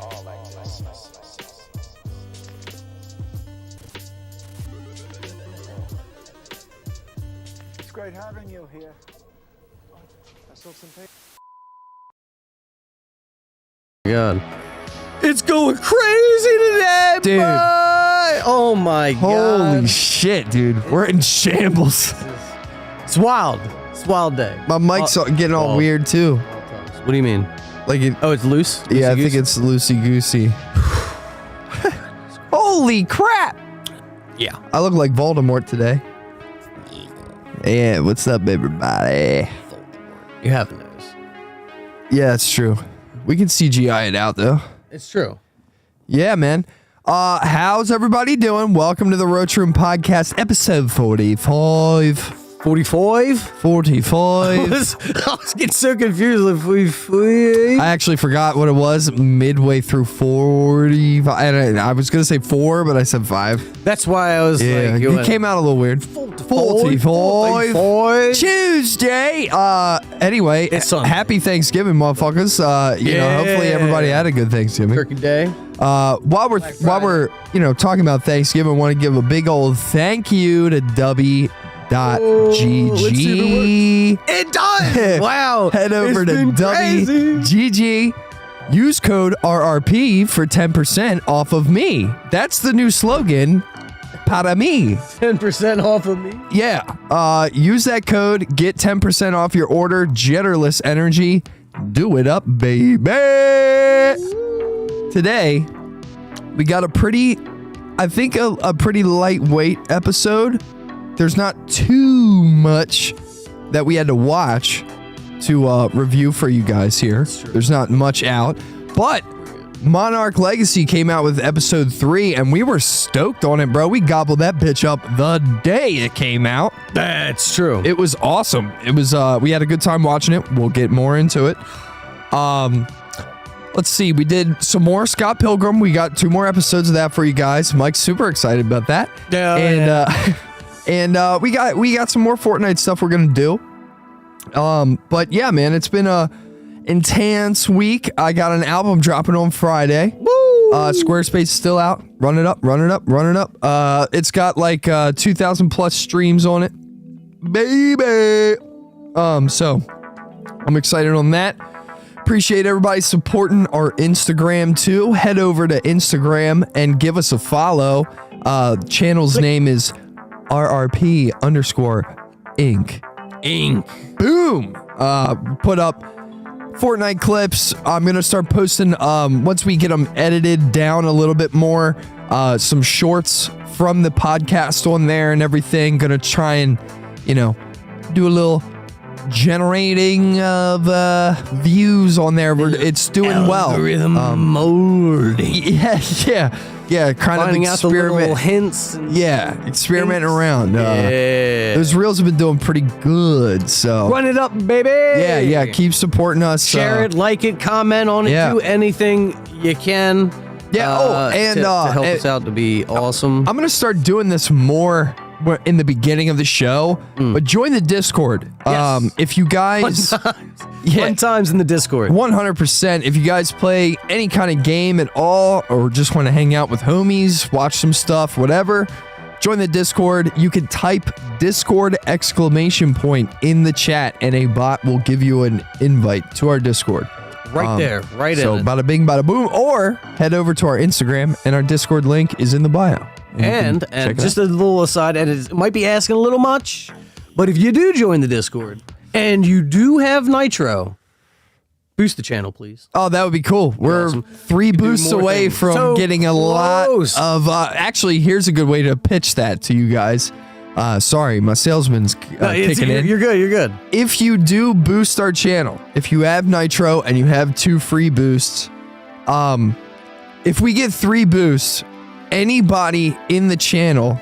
All like this. It's great having you here. I saw some people. God. It's going crazy today, dude. Boy. Oh my God. Holy shit, dude. We're in shambles. It's wild. It's a wild day. My mic's getting all weird too. What do you mean? Like it, oh, it's loose? Yeah, I think it's loosey-goosey. Holy crap! Yeah. I look like Voldemort today. Yeah, what's up, everybody? You have a nose. Yeah, it's true. We can CGI it out, though. It's true. Yeah, man. How's everybody doing? Welcome to the Roachroompodcast, episode 45. 45? 45. I was getting so confused. If I actually forgot what it was midway through 45. I was going to say 4, but I said 5. That's why I was like... It came out a little weird. 45. Tuesday. Anyway, it's Sunday. Happy Thanksgiving, motherfuckers. You know, hopefully everybody had a good Thanksgiving. Turkey Day. While we're talking about Thanksgiving, I want to give a big old thank you to W.GG. It does. Wow. Head over to WGG. Use code RRP for 10% off of me. That's the new slogan. Para me. 10% off of me. Yeah. Use that code. Get 10% off your order. Jetterless Energy. Do it up, baby. Today, we got a pretty lightweight episode. There's not too much that we had to watch to review for you guys here. There's not much out, but Monarch Legacy came out with episode 3, and we were stoked on it, bro. We gobbled that bitch up the day it came out. That's true. It was awesome. It was. We had a good time watching it. We'll get more into it. Let's see. We did some more Scott Pilgrim. We got 2 more episodes of that for you guys. Mike's super excited about that. Yeah. And we got some more Fortnite stuff we're gonna do. But yeah, man, it's been a intense week. I got an album dropping on Friday. Woo! Squarespace is still out. Run it up. It's got like 2,000 plus streams on it, baby. So I'm excited on that. Appreciate everybody supporting our Instagram too. Head over to Instagram and give us a follow. Channel's name is RRP_Inc. Boom. Put up Fortnite clips. I'm gonna start posting once we get them edited down a little bit more. Some shorts from the podcast on there and everything. Gonna try and do a little generating of views on there. It's doing well. Mode. Yeah. Kind Finding of out the little hints. And experimenting around. Yeah. Those reels have been doing pretty good. So run it up, baby. Yeah. Keep supporting us. Share it, like it, comment on it. Do anything you can. Yeah. To help us out to be awesome. I'm gonna start doing this more in the beginning of the show, but join the Discord. Yes. If you guys, Fun times in the Discord. 100%. If you guys play any kind of game at all, or just want to hang out with homies, watch some stuff, whatever, join the Discord. You can type Discord ! In the chat, and a bot will give you an invite to our Discord. Right there, right in So it. bada bing, bada boom, or head over to our Instagram, and our Discord link is in the bio. And check it just a little aside, and it might be asking a little much, but if you do join the Discord and you do have Nitro, boost the channel, please. Oh, that would be cool. We're awesome. 3 boosts more away things. from So getting a close. lot of. Actually, here's a good way to pitch that to you guys. Sorry, my salesman's kicking in. You're good. You're good. If you do boost our channel, if you have Nitro and you have 2 free boosts, if we get 3 boosts, anybody in the channel,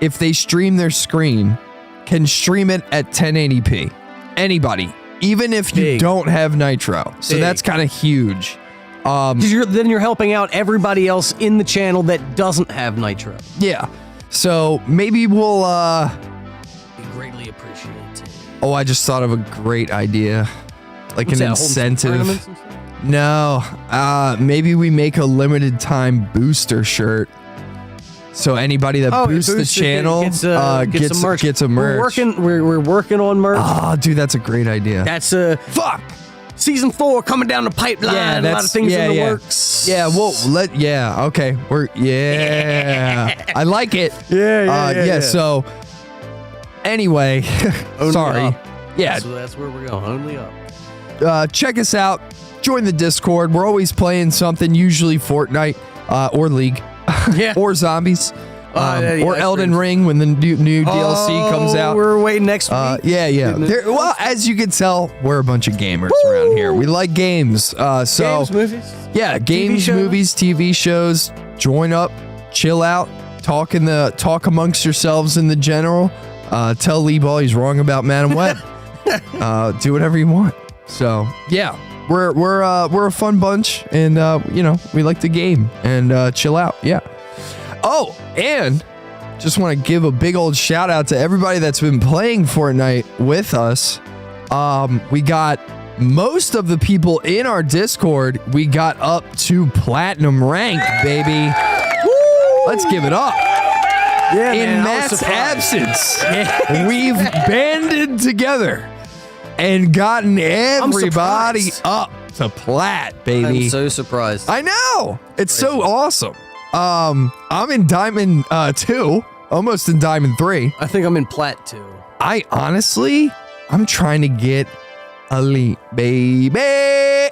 if they stream their screen, can stream it at 1080p. Anybody, even if you Big. don't have Nitro. So Big. that's kind of huge. 'Cause then you're helping out everybody else in the channel that doesn't have Nitro. Yeah. So maybe we'll Be greatly appreciated. oh, I just thought of a great idea. Like What's an that, holding some incentive. tournaments and stuff? No. Maybe we make a limited time booster shirt. So anybody that boosts the channel gets some merch. gets a merch. We're working on merch. Oh, dude, that's a great idea. That's Fuck. season 4 coming down the pipeline. Yeah, a lot of things in the works. Yeah, okay. I like it. Yeah. So anyway, Only sorry. up. Yeah, That's where we're going. Only up. check us out. Join the Discord. We're always playing something, usually Fortnite or League Yeah. or Zombies yeah, or that's Elden true. Ring when the new DLC comes out. We're waiting next week. Yeah. Well, as you can tell, we're a bunch of gamers around here. We like games. So Games, movies. yeah, games, shows. movies, TV shows. Join up, chill out, talk amongst yourselves in the general. Tell Lee Ball he's wrong about Madam Web. Do whatever you want. So yeah, we're a fun bunch, and we like the game and chill out. Yeah. Oh, and just want to give a big old shout out to everybody that's been playing Fortnite with us. We got most of the people in our Discord. We got up to platinum rank, baby. Let's give it up. Yeah, In man, I was Matt's surprised. absence, we've banded together and gotten everybody surprised. up to plat, baby. I'm so surprised. I know. It's so awesome. I'm in Diamond 2, almost in Diamond 3. I think I'm in Plat 2. I'm trying to get elite, baby.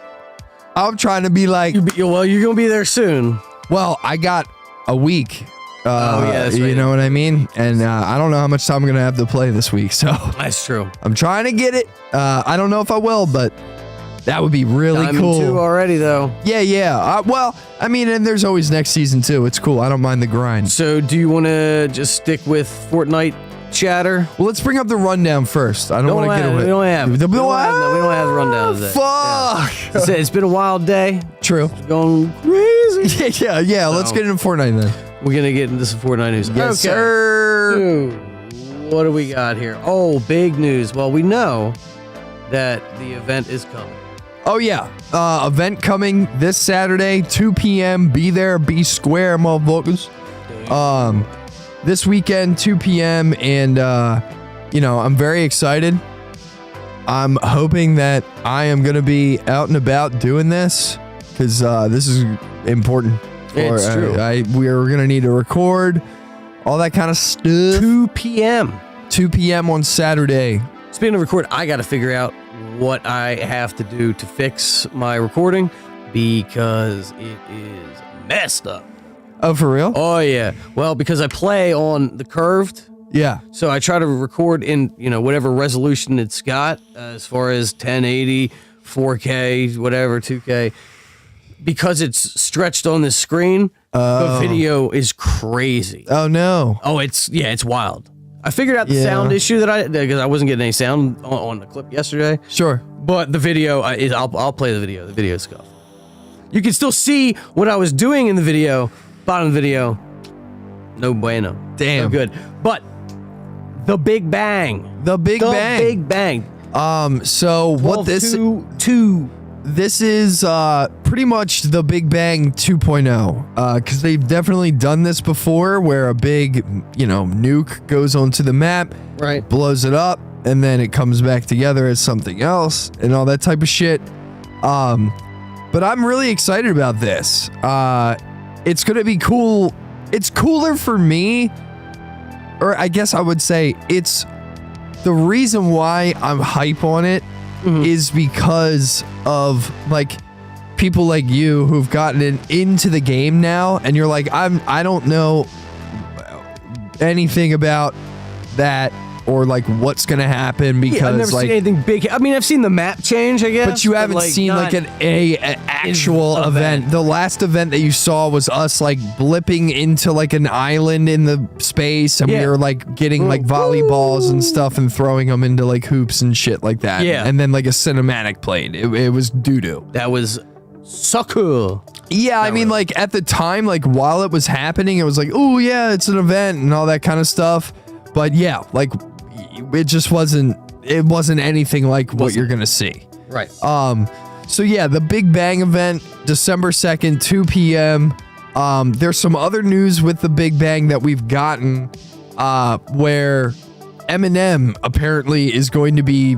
I'm trying to be like, Well, you're gonna be there soon. well, I got a week. yeah, that's you right. know what I mean? And I don't know how much time I'm going to have to play this week. So That's true. I'm trying to get it. I don't know if I will, but that would be really I'm cool. in 2 already though. Yeah. Well, I mean, and there's always next season too. It's cool. I don't mind the grind. So do you want to just stick with Fortnite chatter? Well, let's bring up the rundown first. I don't want to get away. We don't have the rundown today. Fuck. It's been a wild day. True. Going crazy. Yeah. Let's So- get into Fortnite then. We're gonna get into some Fortnite news. Yes, sir. So, what do we got here? Oh, big news. Well, we know that the event is coming. Oh yeah, event coming this Saturday, 2 p.m. Be there, be square, motherfuckers. This weekend, 2 p.m. and I'm very excited. I'm hoping that I am gonna be out and about doing this because this is important. It's true. We're gonna need to record all that kind of stuff. 2 p.m. 2 p.m. on Saturday. Speaking of record, I got to figure out what I have to do to fix my recording because it is messed up. Oh, for real? Oh yeah. Well, because I play on the curved, Yeah. so I try to record in whatever resolution it's got, as far as 1080, 4K, whatever, 2K. Because it's stretched on the screen, the video is crazy. Oh no. Oh, it's wild. I figured out the Yeah. sound issue because I wasn't getting any sound on the clip yesterday. Sure. But the video, I'll play the video. The video stuff. You can still see what I was doing in the video. Bottom of the video, no bueno. Damn. No good. But The Big Bang. The Big Bang. Big Bang. So what this this is pretty much the Big Bang 2.0, because they've definitely done this before, where a big, nuke goes onto the map, right, blows it up, and then it comes back together as something else and all that type of shit. But I'm really excited about this. It's gonna be cool. It's cooler for me, or I guess I would say it's the reason why I'm hype on it is because of like people like you who've gotten into the game now, and you're like, I don't know anything about that or like what's gonna happen, because I've never like seen anything big. I mean, I've seen the map change, I guess, but you haven't seen like an actual event. The last event that you saw was us like blipping into like an island in the space, and we were like getting like volleyballs and stuff and throwing them into like hoops and shit like that. Yeah. And then like a cinematic played. It was doo-doo. That was so cool. Yeah, I mean, like at the time, like while it was happening, it was like, oh yeah, it's an event and all that kind of stuff. But yeah, like it just wasn't anything like what you're gonna see. Right. So yeah, the Big Bang event, December 2nd, 2 p.m. There's some other news with the Big Bang that we've gotten, where Eminem apparently is going to be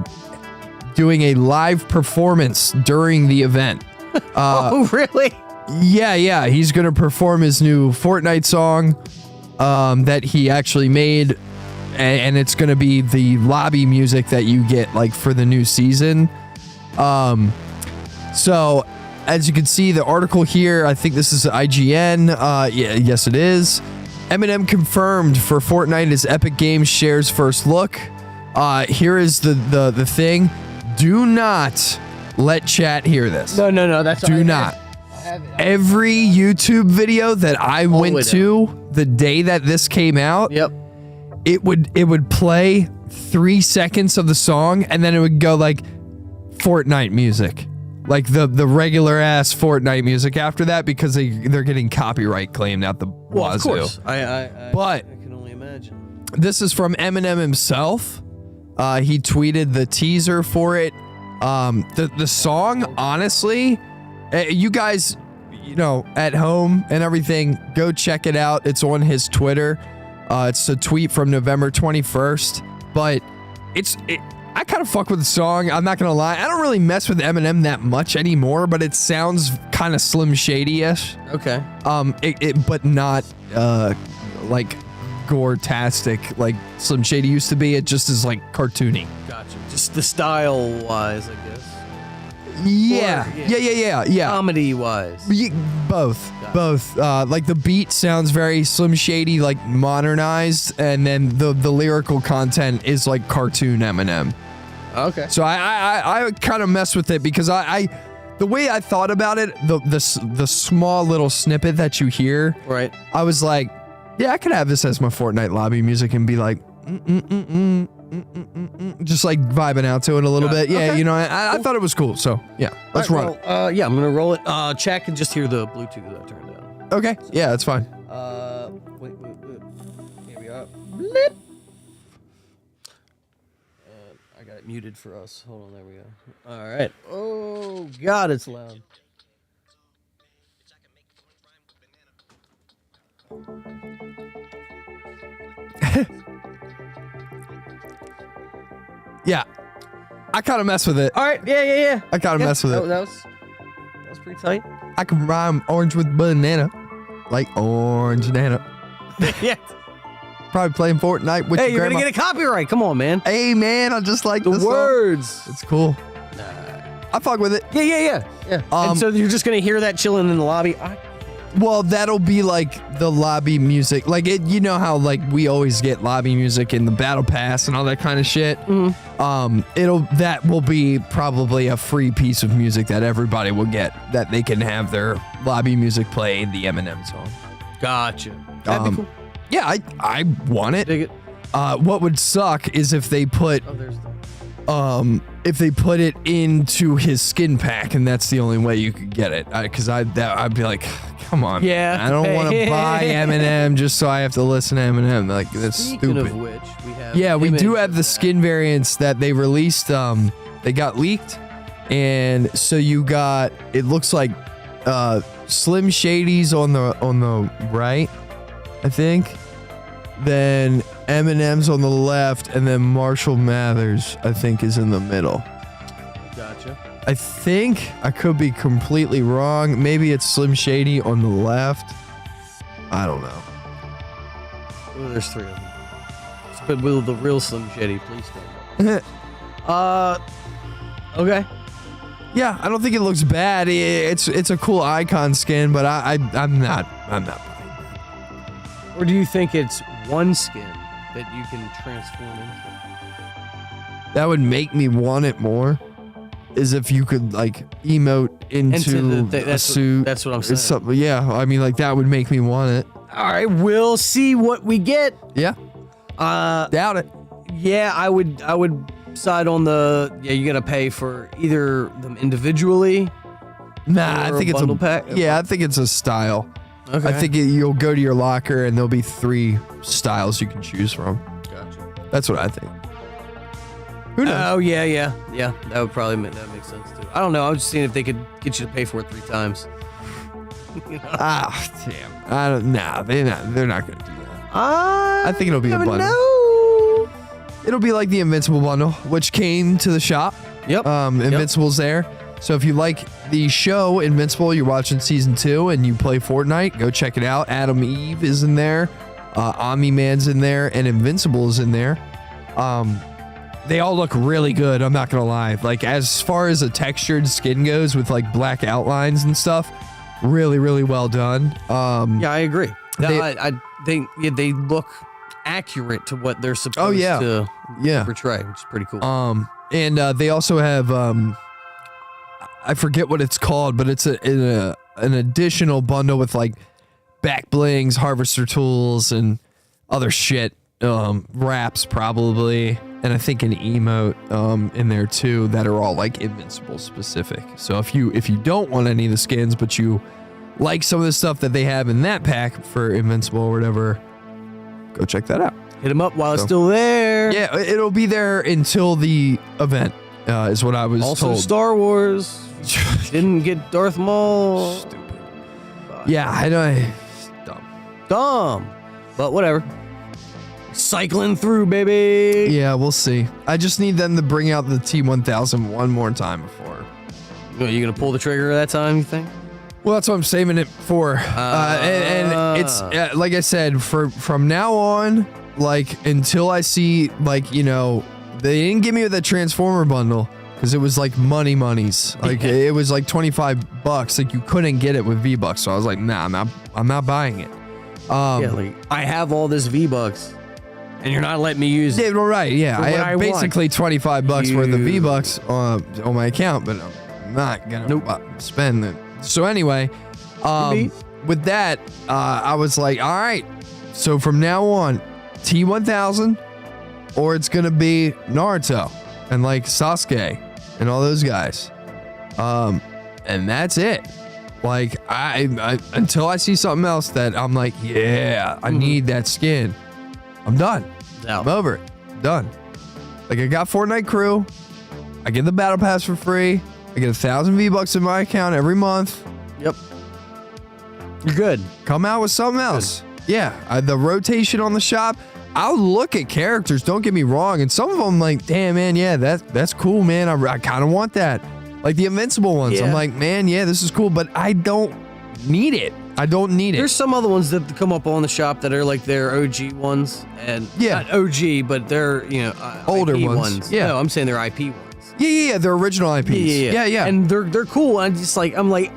doing a live performance during the event. Oh, really? Yeah. He's going to perform his new Fortnite song that he actually made, and it's going to be the lobby music that you get like for the new season. So as you can see, the article here, I think this is IGN. Yes, it is. Eminem confirmed for Fortnite as Epic Games shares first look. Here is the thing. Do not let chat hear this. No. That's do not. Every YouTube video that I went to the day that this came out, it would play 3 seconds of the song, and then it would go like Fortnite music, like the regular ass Fortnite music after that, because they're getting copyright claimed out the wazoo. Of course. But I can only imagine. This is from Eminem himself. He tweeted the teaser for it. The song, honestly, you guys, at home and everything, go check it out. It's on his Twitter. It's a tweet from November 21st, but I kind of fuck with the song. I'm not gonna lie. I don't really mess with Eminem that much anymore, but it sounds kind of Slim Shady-ish. Okay. But not like gore-tastic like Slim Shady used to be. It just is like cartoony. Gotcha. Just the style-wise, I guess. Yeah. Comedy-wise. Both. Like the beat sounds very Slim Shady, like modernized, and then the lyrical content is like cartoon Eminem. Okay. So I kind of mess with it, because the way I thought about it, the small little snippet that you hear, right? I was like, yeah, I could have this as my Fortnite lobby music and be like, just like vibing out to it a little bit. Yeah, okay. I thought it was cool. So yeah, let's run it. Yeah, I'm gonna roll it. Check and just hear the Bluetooth that I turned down. Okay. Yeah, that's fine. Wait. Here we are. Blip. I got it muted for us. Hold on, there we go. All right. Oh God, it's loud. Yeah, I kind of mess with it. All right. Yeah. I kind of mess with it. That was pretty tight. I can rhyme orange with banana, like orange banana. Yeah. Probably playing Fortnite with Hey, your you're grandma. gonna get a copyright. Come on, man. Hey, man, I just like The this song. words. It's cool. I fuck with it. Yeah. And so you're just gonna hear that chilling in the lobby. Well, that'll be like the lobby music. Like it, how like we always get lobby music in the battle pass and all that kind of shit. Mm-hmm. That will be probably a free piece of music that everybody will get, that they can have their lobby music play the Eminem song. Gotcha. That'd be cool. Yeah, I want it. Dig it. What would suck is if they put Oh, there's if they put it into his skin pack, and that's the only way you could get it. Because I'd be like, come on. Yeah. I don't want to buy Eminem just so I have to listen to Eminem. Like, that's Speaking stupid. of which, we have. Yeah, we do image have of the that. skin variants that they released. They got leaked, and so you got. It looks like Slim Shady's on the right, I think. Then Eminem's on the left, and then Marshall Mathers, I think, is in the middle. Gotcha. I think I could be completely wrong. Maybe it's Slim Shady on the left. I don't know. Oh, there's 3 of them. But will the real Slim Shady please stand up? Okay. Yeah, I don't think it looks bad. It's a cool icon skin, but I'm not. Or do you think it's one skin that you can transform into? That would make me want it more. Is if you could like emote into a suit. That's what I'm saying. Something, yeah, I mean, like that would make me want it. All right, we'll see what we get. Yeah. Doubt it. Yeah, I would side on the you gotta pay for either them individually. Nah, I or think a it's bundle a pack. Yeah, I think it's a style. Okay. I think you'll go to your locker and there'll be 3 styles you can choose from. Gotcha. That's what I think. Who knows? Oh yeah. That would probably make sense too. I don't know. I was just seeing if they could get you to pay for it 3 times. Damn. I don't. Nah, they're not gonna do that. I think it'll be a bundle. No. It'll be like the Invincible bundle, which came to the shop. Yep. Invincible's there. So if you like the show Invincible, you're watching season 2 and you play Fortnite, go check it out. Adam Eve is in there, Omni-Man's in there, and Invincible is in there. They all look really good, I'm not gonna lie. Like, as far as a textured skin goes with like black outlines and stuff, really, really well done. Yeah, I agree. They- I think they look accurate to what they're supposed to portray, which is pretty cool. And they also have I forget what it's called, but it's an additional bundle with like back blings, harvester tools, and other shit. Wraps probably, and I think an emote in there too that are all like Invincible specific. So if you don't want any of the skins, but you like some of the stuff that they have in that pack for Invincible or whatever, go check that out. Hit them up while it's still there. Yeah, it'll be there until the event, is what I was Also, told. Star Wars didn't get Darth Maul. Stupid. Yeah, I know. Dumb. But whatever. Cycling through, baby. Yeah, we'll see. I just need them to bring out the T1000 one more time before. Are you going to pull the trigger that time, you think? Well, that's what I'm saving it for. And it's like I said, from now on, like until I see, like, you know, they didn't give me the Transformer bundle because it was like monies. Like it was like $25. Like you couldn't get it with V-Bucks. So I was like, nah, I'm not buying it. Yeah, like I have all this V-Bucks and you're not letting me use it. Yeah, right. Yeah, I what have I want. basically $25 worth of V-Bucks on my account, but I'm not gonna spend it. So anyway, with that, I was like, all right. So from now on, T1000, or it's gonna be Naruto and like Sasuke and all those guys, and that's it. Like I until I see something else that I'm like, yeah, I need that skin. I'm done. I'm over it. Done. Like I got Fortnite Crew. I get the battle pass for free. I get 1,000 V-Bucks in my account every month. Yep. You're good. Come out with something else. Yeah, the rotation on the shop. I'll look at characters. Don't get me wrong, and some of them like, damn man, yeah, that's cool, man. I kind of want that. Like the Invincible ones. Yeah. I'm like, man, yeah, this is cool, but I don't need it. I don't need it. There's some other ones that come up on the shop that are like their OG ones, and not OG, but they're Older IP ones. Yeah. No, I'm saying they're IP ones. Yeah, they're original IPs. Yeah. And they're cool. I'm just like, It's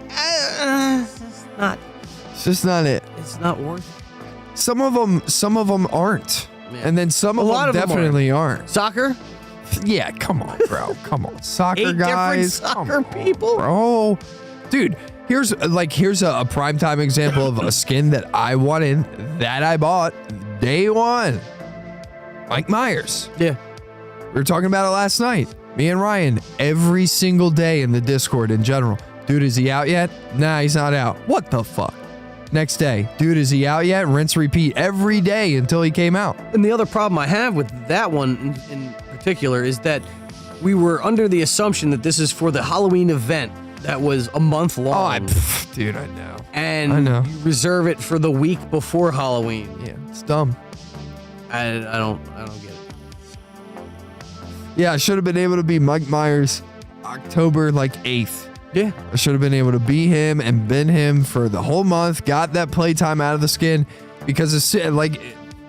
just not it. it's not worth it. Some of them aren't. Yeah. And then some of them definitely aren't. Soccer? Yeah, come on, bro. Come on. Soccer 8 guys. different soccer Come on, people. bro. Dude, here's a prime time example of a skin that I wanted that I bought day one. Mike Myers. Yeah. We were talking about it last night. Me and Ryan, every single day in the Discord in general. Dude, is he out yet? Nah, he's not out. What the fuck? Next day, dude, is he out yet? Rinse, repeat every day until he came out. And the other problem I have with that one in particular is that we were under the assumption that this is for the Halloween event that was a month long. Dude, I know. And I know. you reserve it for the week before Halloween. Yeah, it's dumb. I don't get it. Yeah, I should have been able to be Mike Myers October 8th. Yeah. I should have been able to be him and been him for the whole month. Got that playtime out of the skin because it's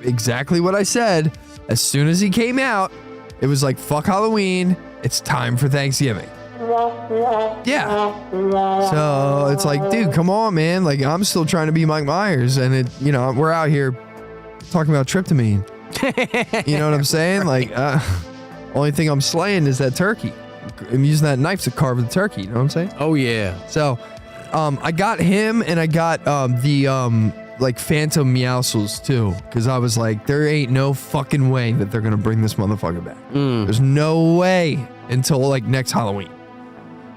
exactly what I said. As soon as he came out, it was like, fuck Halloween. It's time for Thanksgiving. Yeah. So it's like, dude, come on, man. Like, I'm still trying to be Mike Myers, and we're out here talking about tryptamine. You know what I'm saying? Like, only thing I'm slaying is that turkey. I'm using that knife to carve the turkey. You know what I'm saying? Oh yeah. So, I got him, and I got the Phantom Meowscles too, because I was like, there ain't no fucking way that they're gonna bring this motherfucker back. There's no way until next Halloween.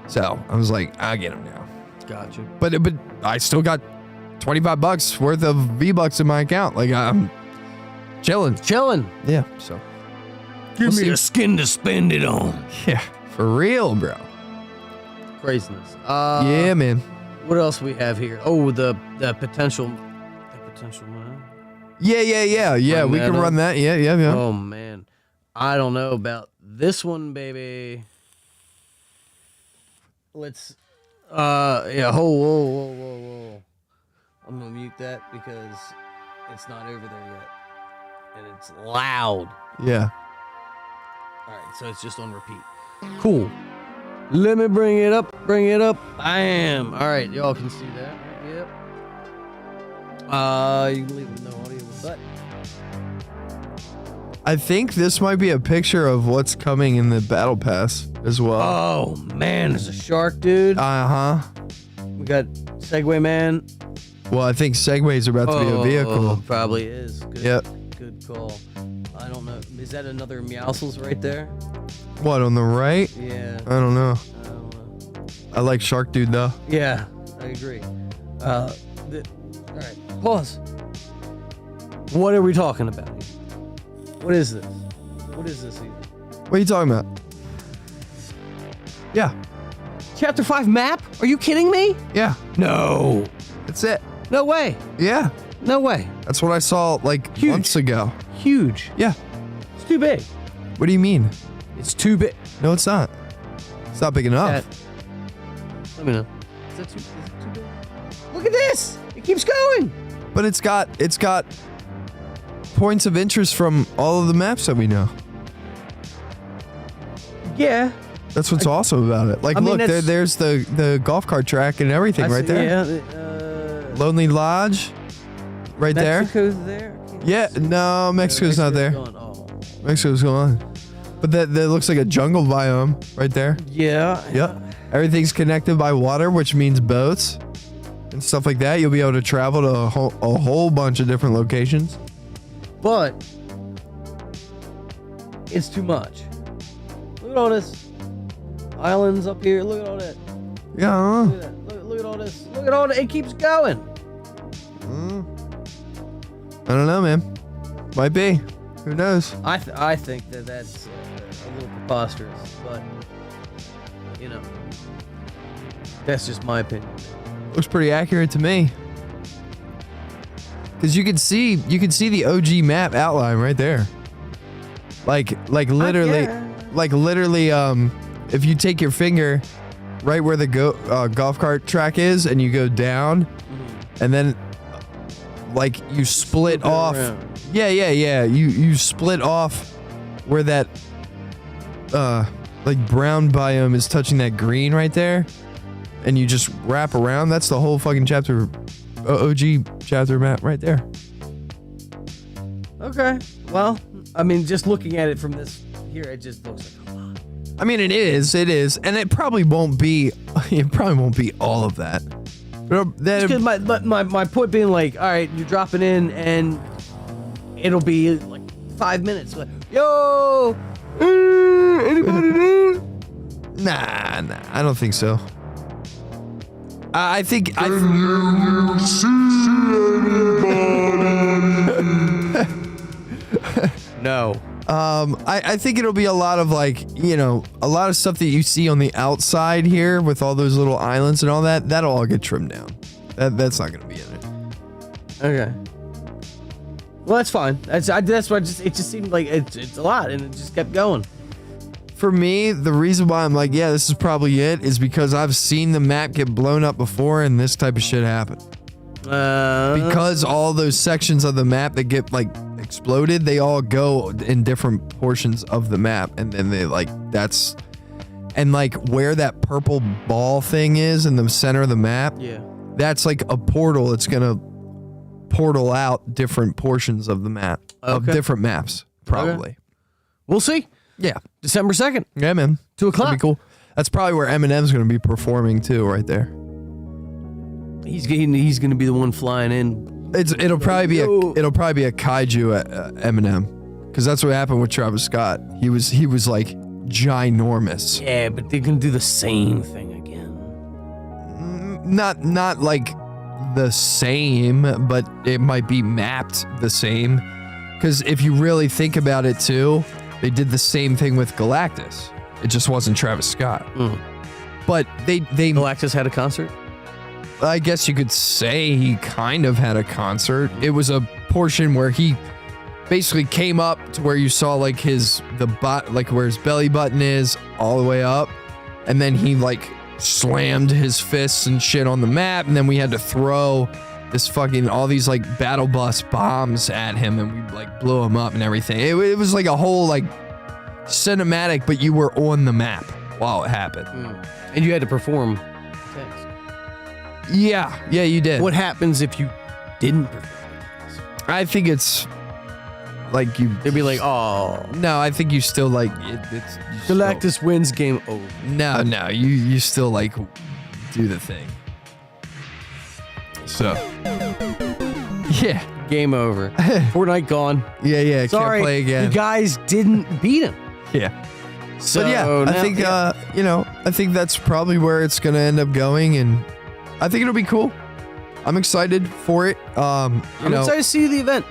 So I was like, I'll get him now. Gotcha. But I still got $25 worth of V-Bucks in my account. Like, I'm chilling. Yeah. So Give me a skin to spend it on. yeah, for real, bro. Craziness. Yeah, man. What else we have here? Oh, the potential one. Yeah. We can run that. Yeah. Oh man, I don't know about this one, baby. Let's. Yeah. Whoa. I'm gonna mute that because it's not over there yet, and it's loud. Yeah. All right, so it's just on repeat. Cool. Let me bring it up. Bam. All right, y'all can see that. Yep. You can leave with no audio, but I think this might be a picture of what's coming in the battle pass as well. oh man, there's a shark, dude. We got Segway Man. Well, I think Segway's about to be a vehicle. Probably is. Good, Yep. Good call. I don't know. Is that another Meowscles right there? What, on the right? Yeah. I don't know. I don't know. I like Shark Dude though. Yeah, I agree. All right, pause. What are we talking about here? What is this? What is this here? What are you talking about? Yeah. Chapter 5 map? Are you kidding me? Yeah. No. That's it. No way. Yeah. No way. That's what I saw Huge. months ago. Huge. Yeah. It's too big. What do you mean? It's too big. No, it's not. It's not big enough. Let me know. Is it too big? Look at this. It keeps going. But it's got points of interest from all of the maps that we know. Yeah. That's what's awesome about it. Like, I mean, look, there's the golf cart track and everything right there. Yeah. Lonely Lodge, right Mexico's there. there. Yeah, no, Mexico's not there. Going, oh. Mexico's gone. But that looks like a jungle biome right there. Yeah. Yep. Everything's connected by water, which means boats and stuff like that. You'll be able to travel to a whole bunch of different locations. But it's too much. Look at all this islands up here. Look at all that. Yeah. Look at that. Look at all this. Look at all that. It keeps going. I don't know, man. Might be. Who knows? I think that's a little preposterous, but that's just my opinion. Looks pretty accurate to me. Cause you can see the OG map outline right there. Like literally, if you take your finger right where the golf cart track is and you go down, and then you split off. Around. Yeah. You split off where that brown biome is touching that green right there, and you just wrap around. That's the whole fucking chapter, OG chapter map right there. Okay. Well, I mean, just looking at it from this here, it just looks like, come on. I mean, it is, and it probably won't be. It probably won't be all of that. Because my point being, all right, you're dropping in and it'll be 5 minutes. Yo, Anybody know? Nah, I don't think so. I think No. I think it'll be a lot of like, a lot of stuff that you see on the outside here with all those little islands and all that. That'll all get trimmed down. That's not gonna be in it. Okay. Well, that's fine. That's why it just seemed like it's a lot, and it just kept going. For me, the reason why I'm like, yeah, this is probably it, is because I've seen the map get blown up before, and this type of shit happen. Because all those sections of the map that get like exploded, they all go in different portions of the map, and then they and where that purple ball thing is in the center of the map. Yeah. That's like a portal. It's gonna portal out different portions of the map of different maps, probably. Okay. We'll see. Yeah, December 2nd. Yeah, man. 2 o'clock. That'd be cool. That's probably where Eminem's gonna be performing too, right there. He's gonna be the one flying in. It'll probably be a kaiju at Eminem, because that's what happened with Travis Scott. He was like ginormous. Yeah, but they're gonna do the same thing again. Not like the same, but it might be mapped the same. Because if you really think about it too, they did the same thing with Galactus. It just wasn't Travis Scott. But they Galactus had a concert? I guess you could say he kind of had a concert. It was a portion where he basically came up to where you saw like where his belly button is all the way up, and then he like slammed his fists and shit on the map, and then we had to throw all these like battle bus bombs at him, and we like blew him up and everything. It was like a whole like cinematic, but you were on the map while it happened. And you had to perform. Yeah, you did. What happens if you didn't perform? I think it's like they'd be like, oh. No, I think you still like it's Galactus wins, game over. No, you still like do the thing. So yeah, game over. Fortnite gone. Yeah. Sorry, can't play again. You guys didn't beat him. Yeah. So but yeah, I think I think that's probably where it's gonna end up going, and I think it'll be cool. I'm excited for it. I'm excited to see the event.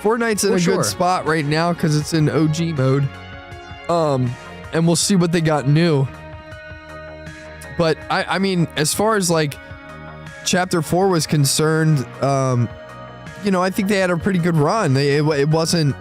Fortnite's in a good spot right now because it's in OG mode. And we'll see what they got new. But I mean, as far as like Chapter 4 was concerned, I think they had a pretty good run. It wasn't.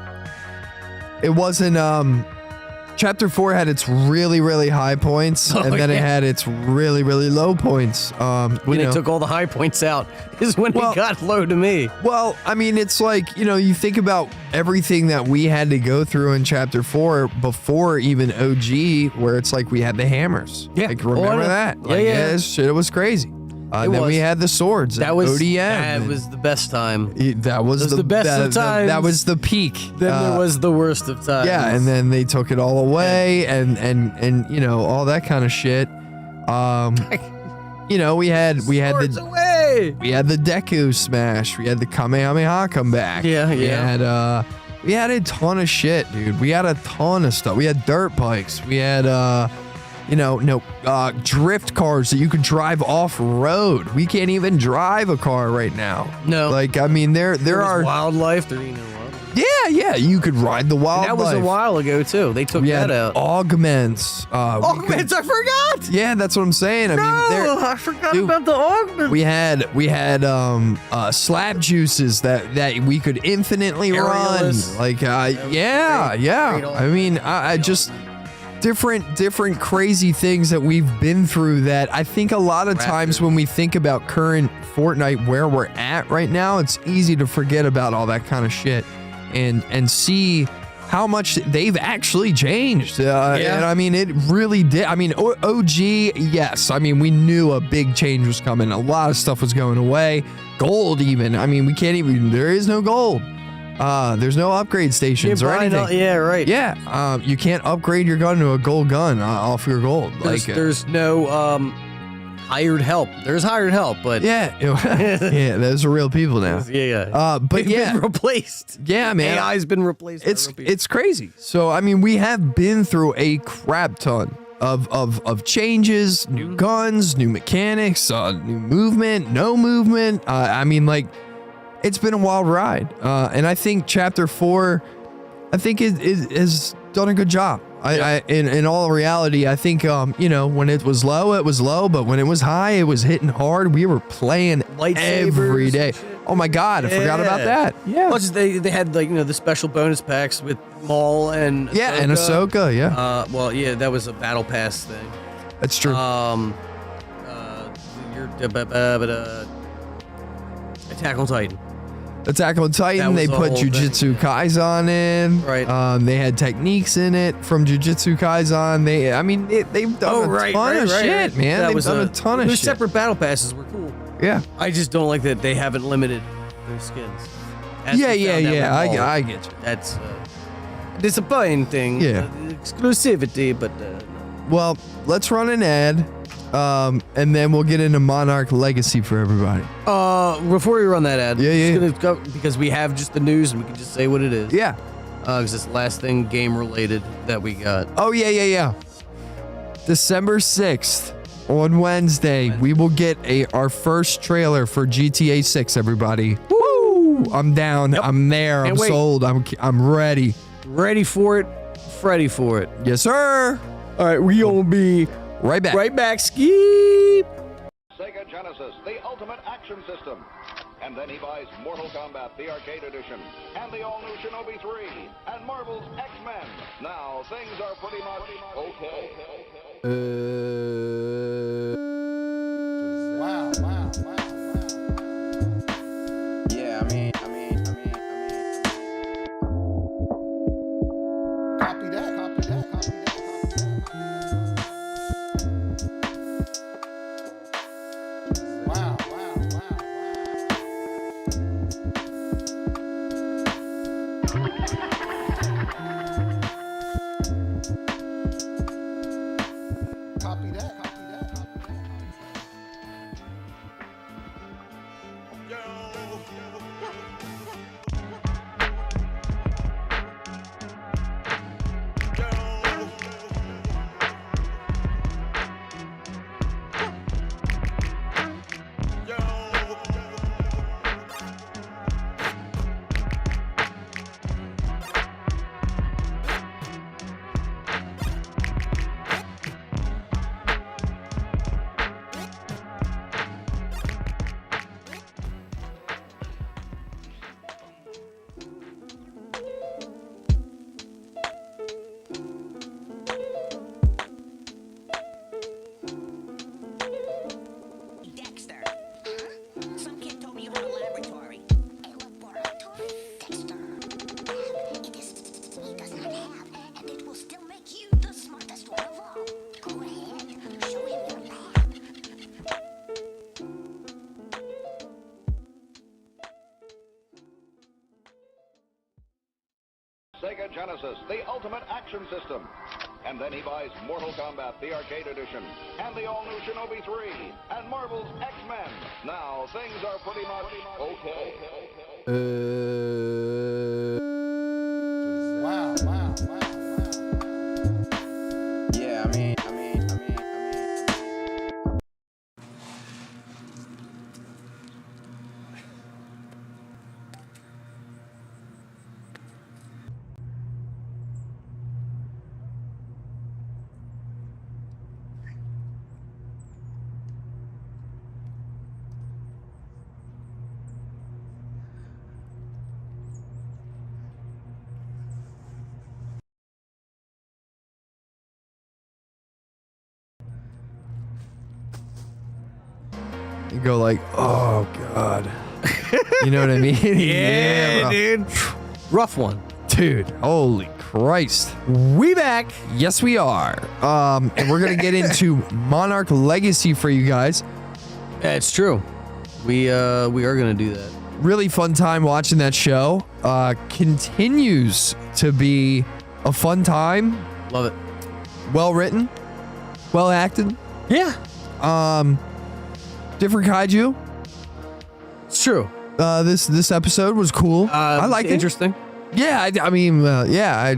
Chapter 4 had its really, really high points, and then it had its really, really low points. When they took all the high points out is when it got low to me. Well, I mean, it's like, you think about everything that we had to go through in Chapter 4 before even OG, where it's like we had the hammers. Yeah. Like, remember that? Like, yeah. Shit, it was crazy. Then we had the swords. That was ODM. That was the best time. That was the best of times. That was the peak. Then there was the worst of times. Yeah, and then they took it all away, and all that kind of shit. We had the Deku smash. We had the Kamehameha come back. Yeah. We had a ton of shit, dude. We had a ton of stuff. We had dirt bikes. We had drift cars that you could drive off road. We can't even drive a car right now. No. Like, I mean, there are wildlife. Yeah, you could ride the wildlife. And that was a while ago too. They took that out. Augments. Augments, I forgot. Yeah, that's what I'm saying. I forgot about the augments. We had slap juices that we could infinitely Aerialist. run. Like yeah. I mean, I just different crazy things that we've been through that I think a lot of times when we think about current Fortnite, where we're at right now, it's easy to forget about all that kind of shit and see how much they've actually changed. And I mean, it really did. I mean, OG, yes. I mean, we knew a big change was coming. A lot of stuff was going away. Gold even. I mean, there is no gold. There's no upgrade stations or anything. Yeah. You can't upgrade your gun to a gold gun off your gold. There's no hired help. There's hired help, but Yeah, yeah, those are real people now. yeah. But They've yeah, been replaced. yeah, man, AI's been replaced. by real people. it's crazy. So I mean, we have been through a crap ton of changes, new guns, new mechanics, new movement, no movement. I mean, like, it's been a wild ride. And I think Chapter 4, I think it has done a good job. In all reality, I think when it was low, but when it was high, it was hitting hard. We were playing every day. Oh my god, I forgot about that. Yeah. Plus they had the special bonus packs with Maul and Ahsoka. Yeah, and Ahsoka, yeah. Well, yeah, that was a battle pass thing. That's true. Attack on Titan. Attack on Titan, was they the put whole Jujutsu Kaisen in. Right. They had techniques in it from Jujutsu Kaisen. They've done a ton of shit, man. That They've was done a ton of those shit. separate battle passes were cool. Yeah. I just don't like that they haven't limited their skins. As Yeah, we found out with Maul. I get you. That's disappointing thing. Yeah. Exclusivity, but Well, let's run an ad, and then we'll get into Monarch Legacy for everybody. before we run that ad, Yeah. just gonna go, because we have just the news and we can just say what it is. Yeah. Because it's the last thing game related that we got. Oh, yeah. December 6th, on Wednesday, we will get our first trailer for GTA 6, everybody. Woo! I'm down. Yep. I'm there. Can't I'm wait. sold. I'm ready. Ready for it, Freddy for it. Yes, sir. All right, we gonna be Right back. right back. Ski. Sega Genesis, the ultimate action system. And then he buys Mortal Kombat, the arcade edition, and the all-new Shinobi 3, and Marvel's X-Men. Now, things are pretty much okay. Wow. Yeah, I mean. Copy that. Wow. Copy that. Dexter. Some kid told me you had a laboratory. A laboratory? Dexter. He does not have, and it will still make you the smartest one of all. Go ahead, show him your lab. Sega Genesis, the ultimate action system. And then he buys Mortal Kombat, the arcade edition, and the all-new Shinobi 3, and Marvel's X-Men. Now, things are pretty much okay. Wow. Yeah, I mean. You go like, oh god. You know what I mean? Yeah, bro. dude. Rough one. Dude, holy Christ. We back. Yes, we are. And we're gonna get into Monarch Legacy for you guys. Yeah, it's true. We are gonna do that. Really fun time watching that show. Continues to be a fun time. Love it. Well written, well acted. Yeah. different kaiju. It's true. This episode was cool. I like it. Interesting. Yeah, I mean, I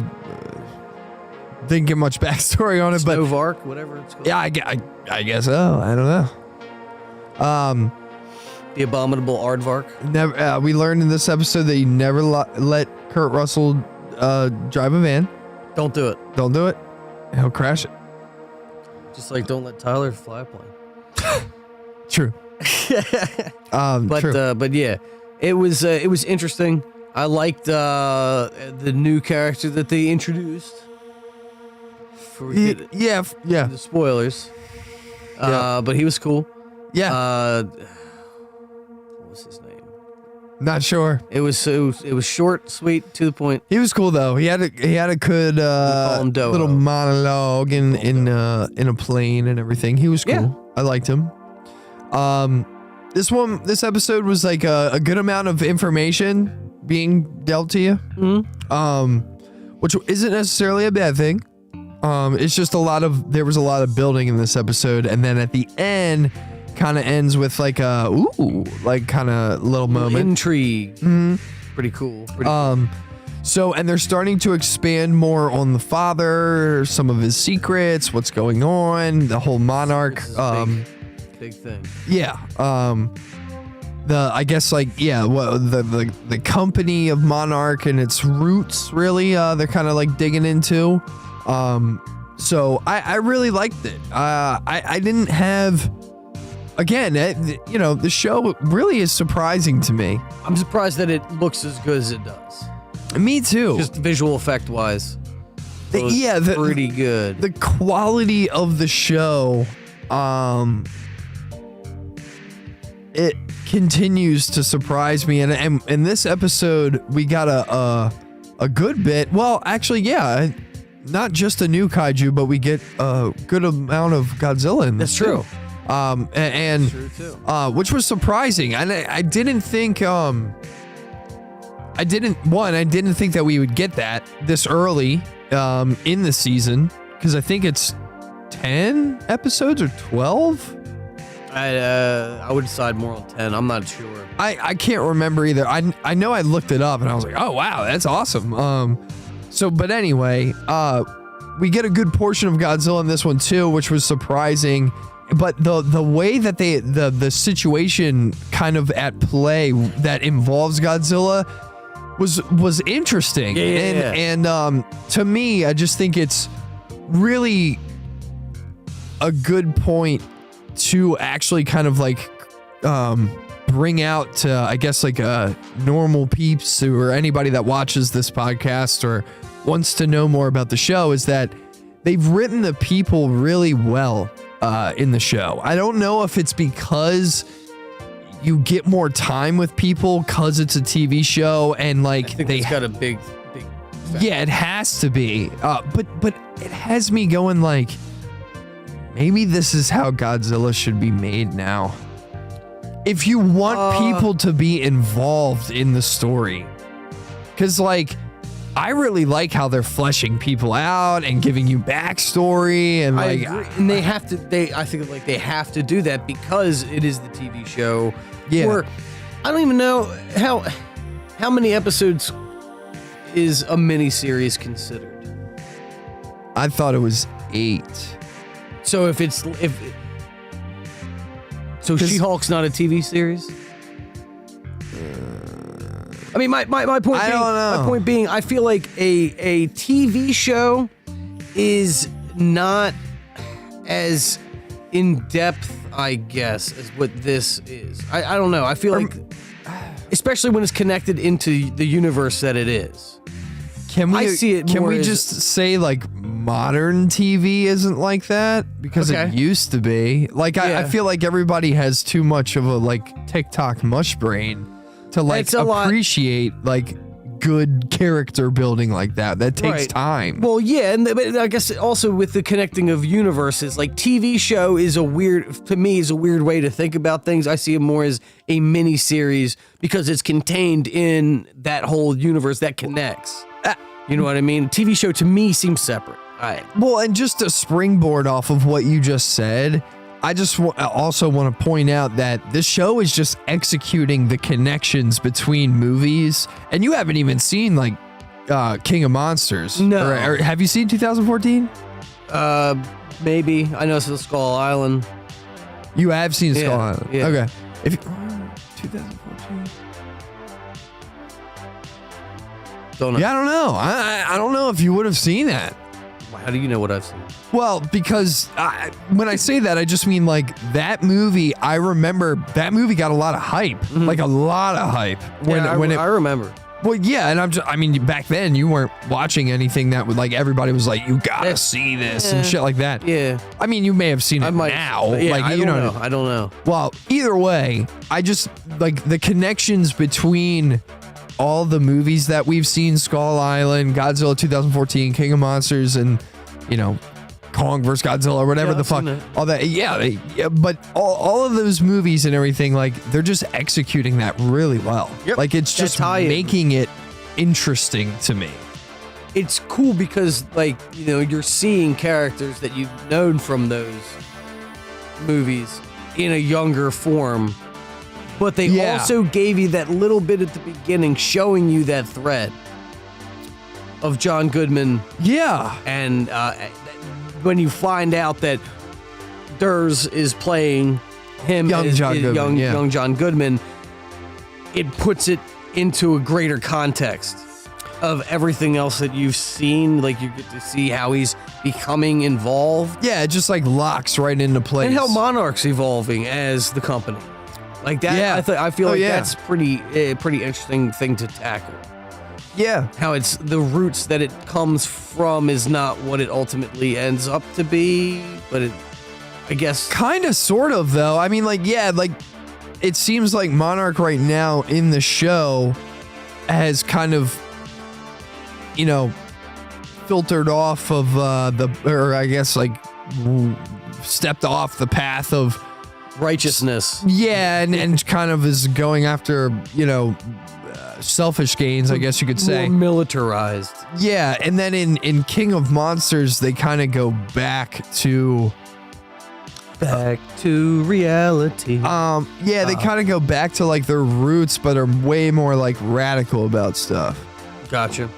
didn't get much backstory on it, but Novark, whatever it's called. yeah, I guess so. I don't know. The abominable Aardvark. Never. We learned in this episode that you never let Kurt Russell drive a van. Don't do it. Don't do it. He'll crash it. Just like don't let Tyler fly a plane. True. True. But yeah, it was interesting. I liked the new character that they introduced. Yeah. The spoilers. Yeah. But he was cool. Yeah. What was his name? Not sure. It was short, sweet, to the point. He was cool though. He had a good call him Doho. little monologue in a plane and everything. He was cool. Yeah. I liked him. This episode was like a good amount of information being dealt to you. Mm-hmm. Which isn't necessarily a bad thing. It's just there was a lot of building in this episode, and then at the end kind of ends with like a kind of little moment. Intrigue. Mm-hmm. Pretty cool. So, and they're starting to expand more on the father, some of his secrets, what's going on, the whole Monarch. Big thing. Yeah. The company of Monarch and its roots, really, they're kind of like digging into. So I really liked it. I didn't have, again, the show really is surprising to me. I'm surprised that it looks as good as it does. Me too. Just visual effect wise. Pretty good. The quality of the show, it continues to surprise me, and in this episode we got a good bit. Well, actually, yeah, not just a new kaiju, but we get a good amount of Godzilla in this. That's true. And True too. Which was surprising. I didn't think I didn't think that we would get that this early in the season, because I think it's 10 episodes or 12. I would decide more on 10. I'm not sure. I can't remember either. I know I looked it up and I was like, oh wow, that's awesome. But anyway, we get a good portion of Godzilla in this one too, which was surprising. But the way that the situation kind of at play that involves Godzilla was interesting. And to me, I just think it's really a good point to actually kind of like bring out to, I guess, like normal peeps or anybody that watches this podcast or wants to know more about the show, is that they've written the people really well in the show. I don't know if it's because you get more time with people because it's a TV show, and like I think it's got a big effect. Yeah, it has to be. But it has me going like, maybe this is how Godzilla should be made now. If you want people to be involved in the story. Because, like, I really like how they're fleshing people out and giving you backstory. And, I like, agree. And they have to, I think like they have to do that because it is the TV show. Yeah. Or, I don't even know how many episodes is a miniseries considered. I thought it was 8. So She-Hulk's not a TV series? I mean, my point. I don't know. My point being, I feel like a TV show is not as in depth, I guess, as what this is. I don't know. I feel like, especially when it's connected into the universe that it is. Can we I see it Can more we as- just say like modern TV isn't like that? Because Okay. it used to be. Like I Yeah. feel like everybody has too much of a like TikTok mush brain to like It's a lot- appreciate like good character building like that. That takes Right. time. Well, yeah, but I guess also with the connecting of universes, like TV show is a weird way to think about things. I see it more as a mini series because it's contained in that whole universe that connects. You know what I mean? TV show to me seems separate. Well, and just to springboard off of what you just said, I just also want to point out that this show is just executing the connections between movies, and you haven't even seen like King of Monsters. No. Or have you seen 2014? Maybe. I know it's the Skull Island. You have seen Yeah, Skull Island. yeah. Okay. If you, 2014. Don't know. Yeah, I don't know. I don't know if you would have seen that. How do you know what I've seen? Well, because when I say that, I just mean like that movie. I remember that movie got a lot of hype, like a lot of hype I remember. Well, yeah, and I mean, back then you weren't watching anything that would like everybody was like, you gotta Yeah. see this and shit like that. Yeah. I mean, you may have seen it now. Yeah, like I you don't know. know. I don't know. Well, either way, I just like the connections between all the movies that we've seen: Skull Island, Godzilla 2014, King of Monsters, and Kong vs. Godzilla, or whatever Yeah, the I've fuck. seen it. All that, yeah. But all of those movies and everything, like they're just executing that really well. Yep. Like it's That just tie-in. making it interesting to me. It's cool because, like, you're seeing characters that you've known from those movies in a younger form, but they Yeah. also gave you that little bit at the beginning showing you that thread of John Goodman. Yeah. And when you find out that Durs is playing him Young as John Goodman, young, yeah. young John Goodman, it puts it into a greater context of everything else that you've seen. Like, you get to see how he's becoming involved Yeah, it just like locks right into place. and how Monarch's evolving as the company. Like that, Yeah. I feel Oh, like yeah. that's pretty interesting thing to tackle. Yeah. How it's the roots that it comes from is not what it ultimately ends up to be, but it, I guess. Kind of, sort of, though. I mean, like, yeah, like, it seems like Monarch right now in the show has kind of, filtered off of or I guess, like, stepped off the path of Righteousness. yeah, and kind of is going after, selfish gains, I guess you could say. More militarized. Yeah, and then in King of Monsters, they kind of go back to Back to reality. yeah, they kind of go back to like their roots, but are way more like radical about stuff. Gotcha.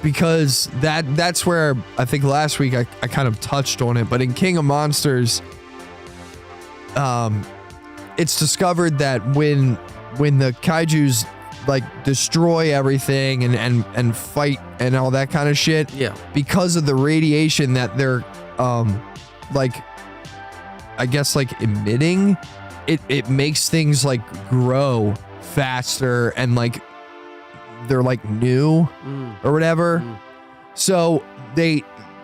Because that's where I think last week I kind of touched on it, but in King of Monsters, it's discovered that when the kaijus like destroy everything and fight and all that kind of shit, Yeah. because of the radiation that they're like, I guess, like emitting, it makes things like grow faster and like they're like new or whatever. So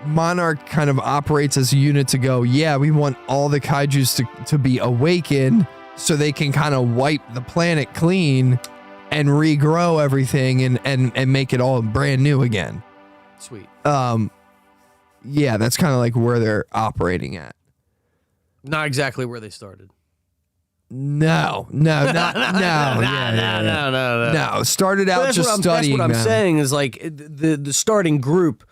Monarch kind of operates as a unit to go, yeah, we want all the kaijus to be awakened so they can kind of wipe the planet clean and regrow everything and make it all brand new again. Sweet. Yeah, that's kind of like where they're operating at. Not exactly where they started. No. No, started out just studying. That's what I'm man. saying is like the starting group.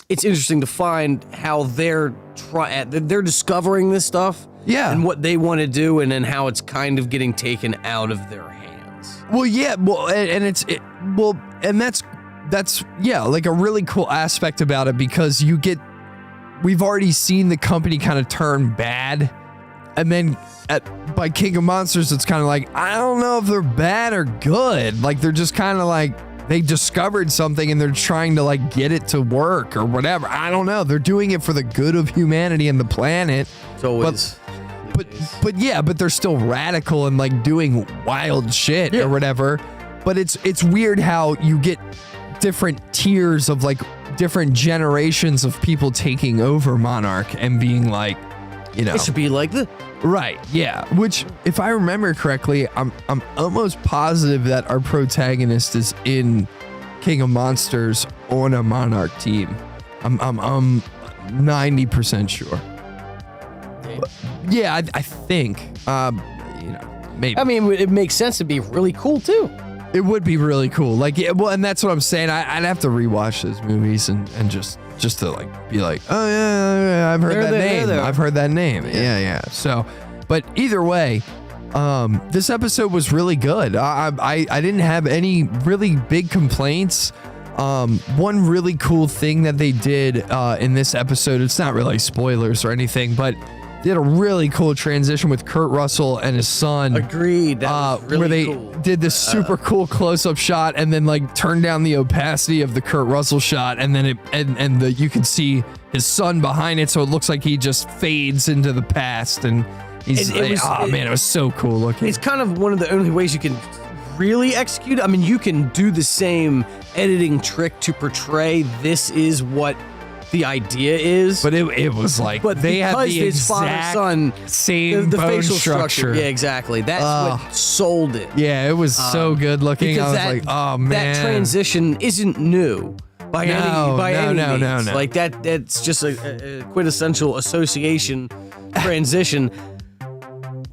It's interesting to find how they're discovering this stuff. Yeah. And what they want to do, and then how it's kind of getting taken out of their hands. Well, yeah, well, and that's yeah, like a really cool aspect about it, because we've already seen the company kind of turn bad, and then by King of Monsters, it's kind of like, I don't know if they're bad or good. Like, they're just kind of like, they discovered something and they're trying to like get it to work or whatever. I don't know. They're doing it for the good of humanity and the planet. It's always. But they're still radical and like doing wild shit or whatever. But it's weird how you get different tiers of like different generations of people taking over Monarch and being like, It should be like the. right, yeah. Which, if I remember correctly, I'm almost positive that our protagonist is in King of Monsters on a Monarch team. I'm 90% sure. Yeah, I think. Maybe. I mean, it makes sense to be really cool too. It would be really cool. Like, yeah, well, and that's what I'm saying. I'd have to rewatch those movies and just to like be like, oh yeah, I've heard that name. I've heard that name. Yeah. So, But either way, this episode was really good. I didn't have any really big complaints. One really cool thing that they did in this episode, it's not really spoilers or anything, but they did a really cool transition with Kurt Russell and his son. Agreed. That was really where they cool. did this super cool close-up shot and then like turned down the opacity of the Kurt Russell shot, and then you can see his son behind it, so it looks like he just fades into the past, and he's It was so cool looking. It's kind of one of the only ways you can really execute. I mean, you can do the same editing trick to portray this is what the idea is, But it was like, but they had because the it's father exact son, same the bone facial structure. Yeah, exactly. That's what sold it. Yeah, it was so good looking. I Because was like, oh man, that transition isn't new by any means. No. Like that's just a quintessential association transition.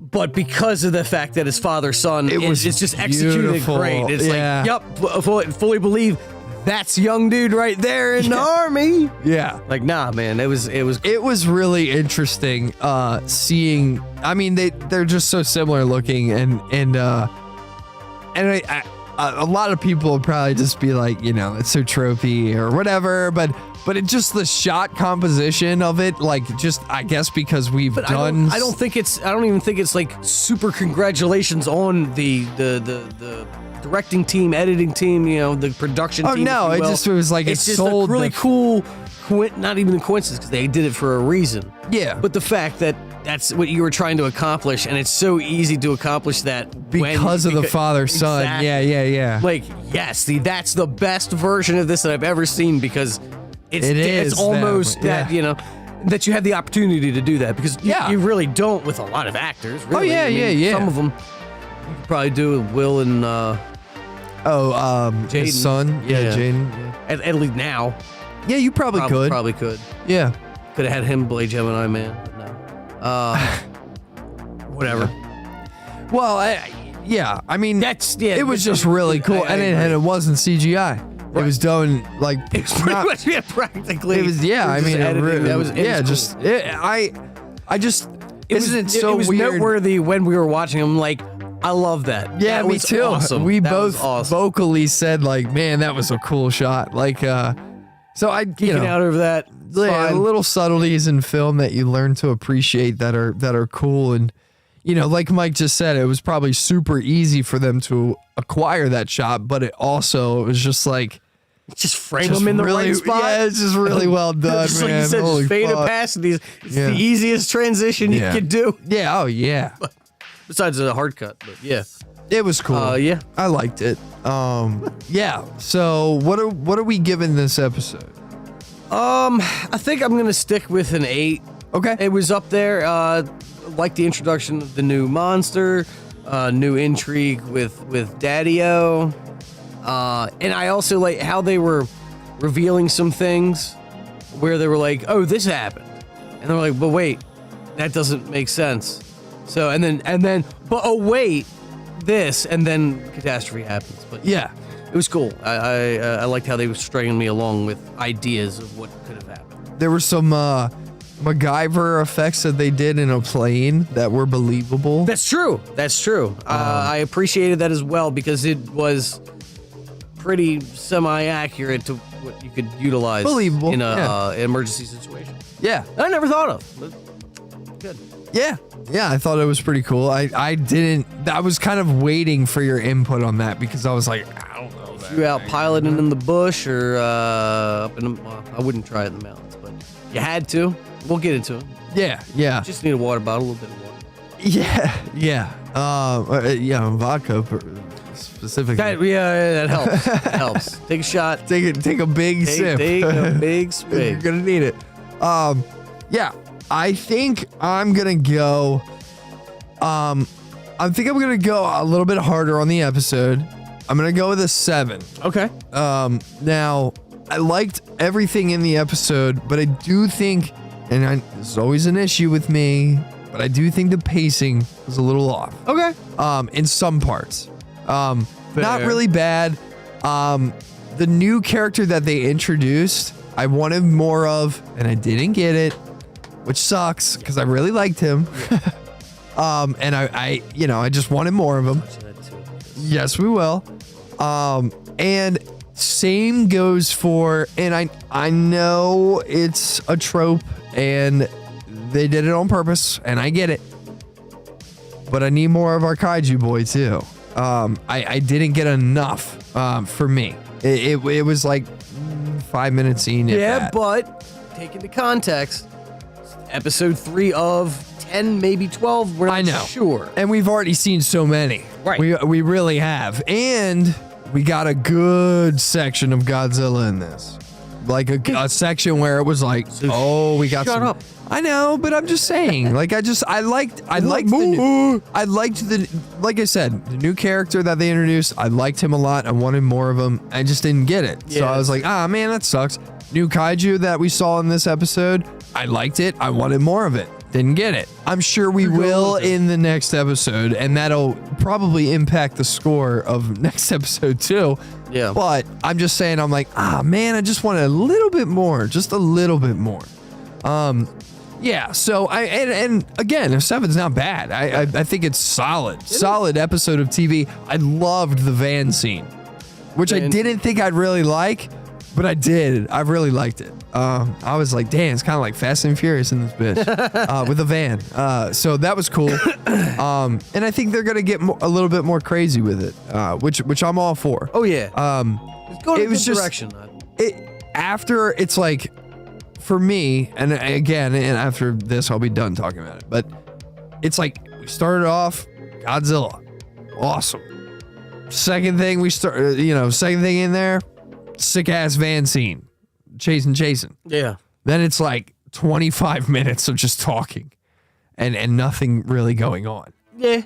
But because of the fact that it's father son, it's just executed beautiful. great. It's Yeah. like, yep, fully believe that's young dude right there in the army. yeah. Like, nah, man, it was. It was really interesting seeing. I mean, they're just so similar looking, and a lot of people will probably just be like, it's so tropey or whatever, but it just the shot composition of it, like, just I guess because we've done. I don't even think it's like super congratulations on the directing team, editing team, the production team. Oh no, if you will. it was like It's it just sold a really the- cool, not even a coincidence because they did it for a reason. Yeah. But the fact that that's what you were trying to accomplish, and it's so easy to accomplish that because of the father son. Exactly. Yeah. Like, yes, that's the best version of this that I've ever seen because it's is almost that, that that you have the opportunity to do that because you really don't with a lot of actors. Really. yeah, I mean, yeah. Some of them you could probably do with Will and Jaden. His son. Yeah, Jaden. Yeah. at least now. Yeah, you probably could. Probably could. Yeah. Could have had him play Gemini Man, but no. Whatever. Well, I mean, it was just really cool, and it wasn't CGI. It was done like It's pretty much practically. It was I mean, that was I just isn't it so it was weird? noteworthy when we were watching him. Like, I love that. Yeah, That me was too. Awesome. We That both was awesome. vocally said like, "Man, that was a cool shot." Like, so I Geeking out over that. It's yeah, fine. little subtleties in film that you learn to appreciate that are cool, and like Mike just said, it was probably super easy for them to acquire that shot, but it was just like. Just frame them in the really, right spot. Yeah, it's just really well done, Just man. like you said, Holy just fade fuck. it past these. It's Yeah. the easiest transition you could do. Yeah, oh yeah. Besides a hard cut, but yeah. It was cool. Yeah. I liked it. Yeah. So what are we giving this episode? I think I'm gonna stick with an 8. Okay. It was up there. Like the introduction of the new monster, new intrigue with Daddy-O. And I also like how they were revealing some things where they were like, oh, this happened. And they were like, but wait, that doesn't make sense. So, and then, but oh, wait, this, and then catastrophe happens. But Yeah. it was cool. I liked how they were stringing me along with ideas of what could have happened. There were some MacGyver effects that they did in a plane that were believable. That's true. I appreciated that as well because it was pretty semi-accurate to what you could utilize Believable, in yeah. an emergency situation. Yeah. I never thought of. But good. Yeah. Yeah, I thought it was pretty cool. I was kind of waiting for your input on that because I was like, I don't know that. You out piloting in the bush or up in the? Well, I wouldn't try it in the mountains, but you had to. We'll get into it. Yeah. Just need a water bottle, a little bit of water. Yeah. Vodka specifically. That helps. It helps. Take a shot. Take a big sip. Take a big You're swig. gonna need it. Yeah. I think I'm gonna go. I think I'm gonna go a little bit harder on the episode. I'm gonna go with a 7. Okay. Now I liked everything in the episode, but I do think, and this is always an issue with me, but I do think the pacing was a little off. Okay. In some parts. Not Fair. really bad. The new character that they introduced, I wanted more of, and I didn't get it, which sucks because I really liked him. And I just wanted more of them. Yes, we will. And same goes for, and I know it's a trope and they did it on purpose and I get it, but I need more of our kaiju boy too. I didn't get enough, for me. It was like 5 minutes in. Yeah, but take into context, episode 3 of 10, maybe 12. We're not I know. sure. And we've already seen so many. Right. We really have. And we got a good section of Godzilla in this. Like a section where it was like, we got shut some. up. I know, but I'm just saying. Like I liked the like I said, the new character that they introduced. I liked him a lot. I wanted more of him. I just didn't get it. So Yeah. I was like, man, that sucks. New kaiju that we saw in this episode. I liked it. I wanted more of it. Didn't get it. I'm sure we will in the next episode, and that'll probably impact the score of next episode too. Yeah. But I'm just saying, I'm like, man, I just wanted a little bit more, just a little bit more. Yeah. So and again, if 7's not bad, I think it's solid episode of TV. I loved the van scene, which I didn't think I'd really like, but I did. I really liked it. I was like, damn, it's kind of like Fast and Furious in this bitch with a van. So that was cool. And I think they're gonna get a little bit more crazy with it, which I'm all for. Oh yeah. It's going in a good just direction. After it's like, for me, and again, and after this, I'll be done talking about it. But it's like we started off Godzilla, awesome. Second thing in there, sick ass van scene. Chasing. Yeah. Then it's like 25 minutes of just talking and nothing really going on. Yeah.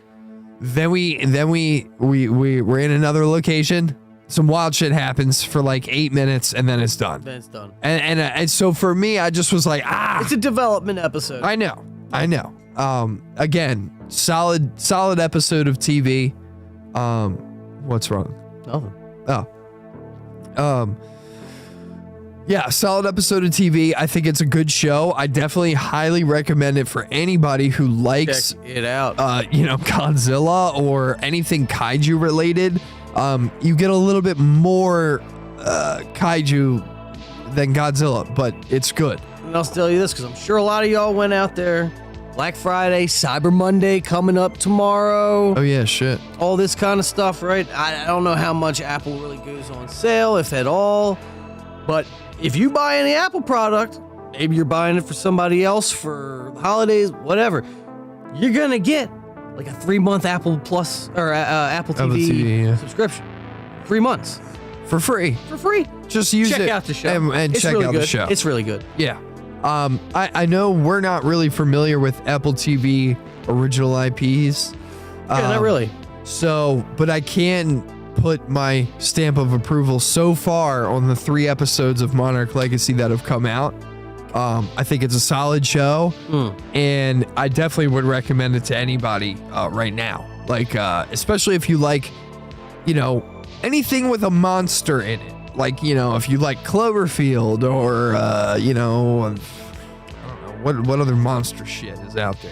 Then we're in another location. Some wild shit happens for like 8 minutes and then it's done. Then it's done. And so for me, I just was like, It's a development episode. I know. Again, solid episode of TV. What's wrong? Nothing. Yeah, solid episode of TV. I think it's a good show. I definitely highly recommend it for anybody who likes Check it out. Godzilla or anything kaiju related. You get a little bit more kaiju than Godzilla, but it's good. And I'll tell you this, because I'm sure a lot of y'all went out there. Black Friday, Cyber Monday coming up tomorrow. Oh yeah, shit. All this kind of stuff, right? I don't know how much Apple really goes on sale, if at all. But if you buy any Apple product, maybe you're buying it for somebody else for the holidays, whatever, you're going to get like a 3-month Apple Plus or Apple TV subscription. 3 months. For free. Just use it. Check out the show. And It's check really out good. the show. It's really good. Yeah. I know we're not really familiar with Apple TV original IPs. Yeah, not really. So, but I can put my stamp of approval so far on the 3 episodes of Monarch Legacy that have come out. I think it's a solid show, and I definitely would recommend it to anybody right now. Like, especially if you like, anything with a monster in it. Like, if you like Cloverfield or, I don't know, what other monster shit is out there?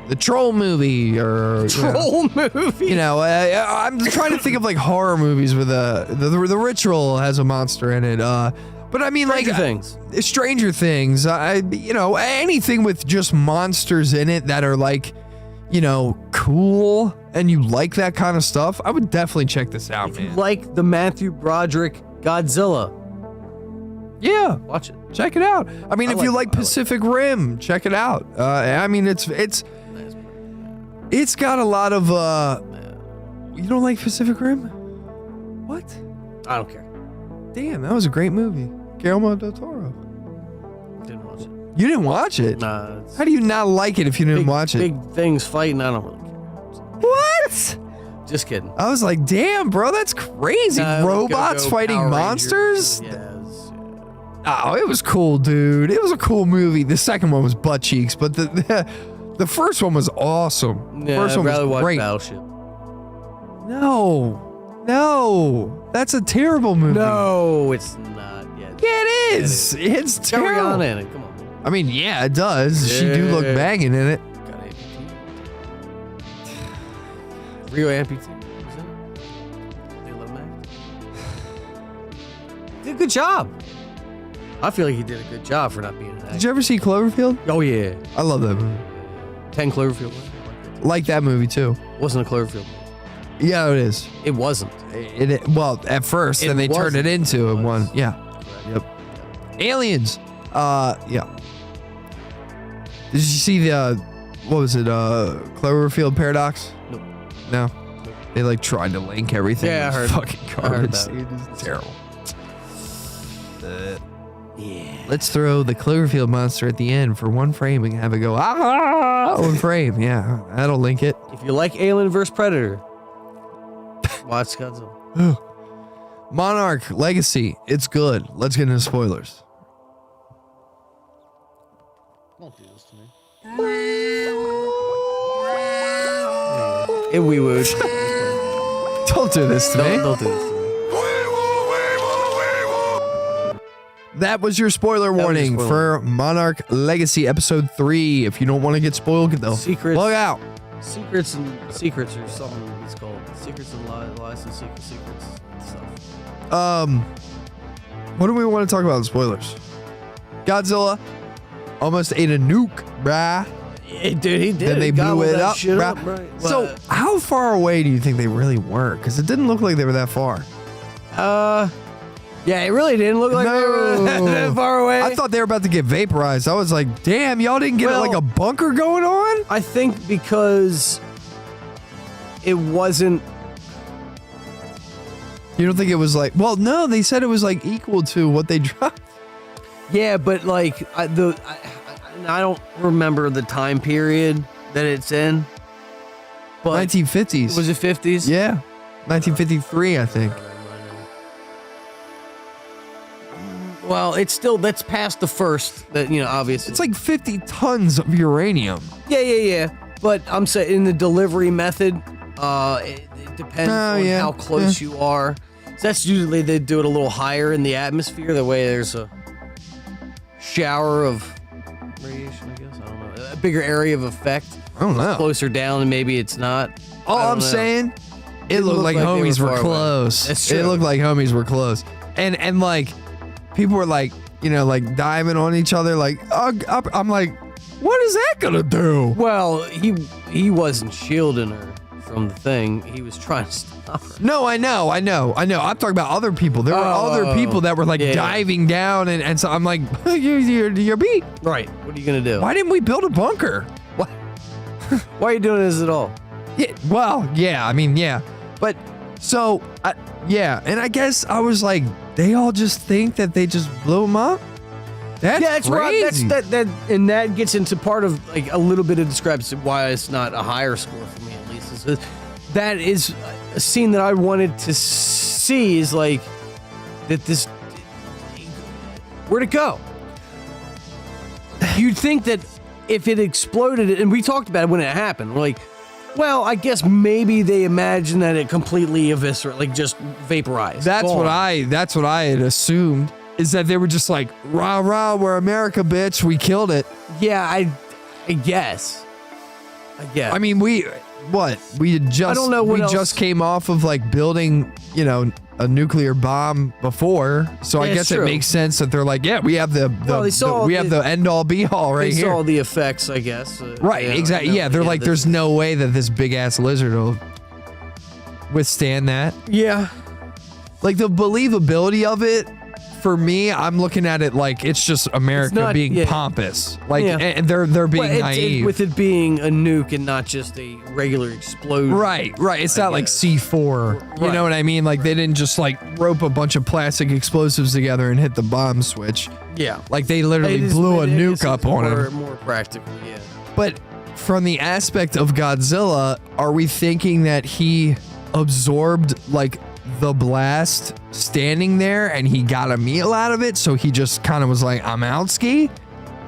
The Troll movie or Troll movie. I'm trying to think of like horror movies with the Ritual has a monster in it. But I mean, Stranger Things. Anything with just monsters in it that are like, cool, and you like that kind of stuff, I would definitely check this out, If man. you like the Matthew Broderick Godzilla, Yeah, watch it. check it out. I mean, if you like I like Pacific Rim, check it out. I mean, it's got a lot of. You don't like Pacific Rim? What? I don't care. Damn, that was a great movie. Guillermo del Toro. Didn't watch it. You didn't watch it? Nah. It's How do you not like it if you didn't watch it? Big things fighting. I don't really care. What? Just kidding. I was like, damn, bro, that's crazy. Robots fighting Power monsters? Rangers. Yes. Oh, it was cool, dude. It was a cool movie. The second one was butt cheeks, but the first one was awesome. Yeah, First I'd one rather was watch great. Battleship. No, that's a terrible movie. No, it's not yet. Yeah, it is. It's Carry terrible. on in it. Come on. I mean, yeah, it does. She do look Yeah. banging in it. Rio amputee. Was it? They let him act. Did a good job. I feel like he did a good job for not being an actor. Did you ever see Cloverfield? Oh yeah. I love that movie. 10 Cloverfield. Like that movie too. Wasn't a Cloverfield. Yeah, it is. It wasn't. Well, at first, It then they turned it wasn't. into It was. one. Yeah. Yep. Aliens. Yeah. Did you see the what was it? Cloverfield Paradox? Nope. No. They like tried to link everything. Yeah, I It was heard. fucking I heard garbage. about it. It is terrible. Yeah. Let's throw the Cloverfield monster at the end for one frame and have it go one frame. Yeah, that'll link it. If you like Alien vs Predator, watch Godzilla. Monarch Legacy. It's good. Let's get into spoilers. Don't do this to me. And we would. Don't do this to me. Don't do this to me. That was your spoiler warning spoiler. for Monarch Legacy Episode 3. If you don't want to get spoiled, though, Secrets. log out. Secrets or something it's called. Secrets and lies and secrets stuff. What do we want to talk about in spoilers? Godzilla almost ate a nuke, brah. Yeah, dude, he did. Then they He gobbled blew it that up, shit brah. up, right? So, how far away do you think they really were? Because it didn't look like they were that far. Yeah, it really didn't look like they were that far away. I thought they were about to get vaporized. I was like, damn, y'all didn't get Well, like a bunker going on? I think because it wasn't. You don't think it was like, well, no, they said it was like equal to what they dropped. Yeah, but like I don't remember the time period that it's in. But 1950s. was it 50s? Yeah. 1953, I think. Well, it's still that's past the first. That obviously. It's like 50 tons of uranium. Yeah. But I'm saying in the delivery method, it depends on how close you are. So that's usually they do it a little higher in the atmosphere. That way, there's a shower of radiation. I guess I don't know. A bigger area of effect. I don't know. Closer down, and maybe it's not. All I'm saying, it looked like they homies were were far away. close. That's It true. looked like homies were close. And like, people were like, like diving on each other. Like, I'm like, what is that gonna do? Well, he wasn't shielding her from the thing. He was trying to stop her. No, I know. I'm talking about other people. There were other people that were like diving down, and so I'm like, you're beat. Right. What are you gonna do? Why didn't we build a bunker? What? Why are you doing this at all? Yeah, well, yeah, I mean, yeah. But so, yeah, and I guess I was like, they all just think that they just blew them up? That's crazy. Right. And that gets into part of like a little bit of discrepancy why it's not a higher score for me at least. Is that is a scene that I wanted to see is like that this where'd it go? You'd think that if it exploded, and we talked about it when it happened, we're like, well, I guess maybe they imagined that it completely eviscerated, like just vaporized. That's Gone. what I had assumed, is that they were just like, rah, rah, we're America, bitch, we killed it. Yeah, I guess. I mean, we had just, I don't know what we else. just came off of like building, a nuclear bomb before, so I Yeah, guess it's true. it makes sense that they're like, yeah, we have the end all be all right They here. saw the effects, I guess. Right, exactly. Yeah, they're like, there's no way that this big ass lizard will withstand that. Yeah. Like the believability of it, for me, I'm looking at it like it's just America not- being yeah. pompous. Like, Yeah. and they're being naive. with it being a nuke and not just a regular explosion. Right. It's not like guess. C4. You Right. know what I mean? Like they didn't just like rope a bunch of plastic explosives together and hit the bomb switch. Yeah. Like they literally It is- blew a it nuke is up on more, him. more practical, yeah. But from the aspect of Godzilla, are we thinking that he absorbed like the blast standing there and he got a meal out of it, so he just kind of was like, I'm out ski?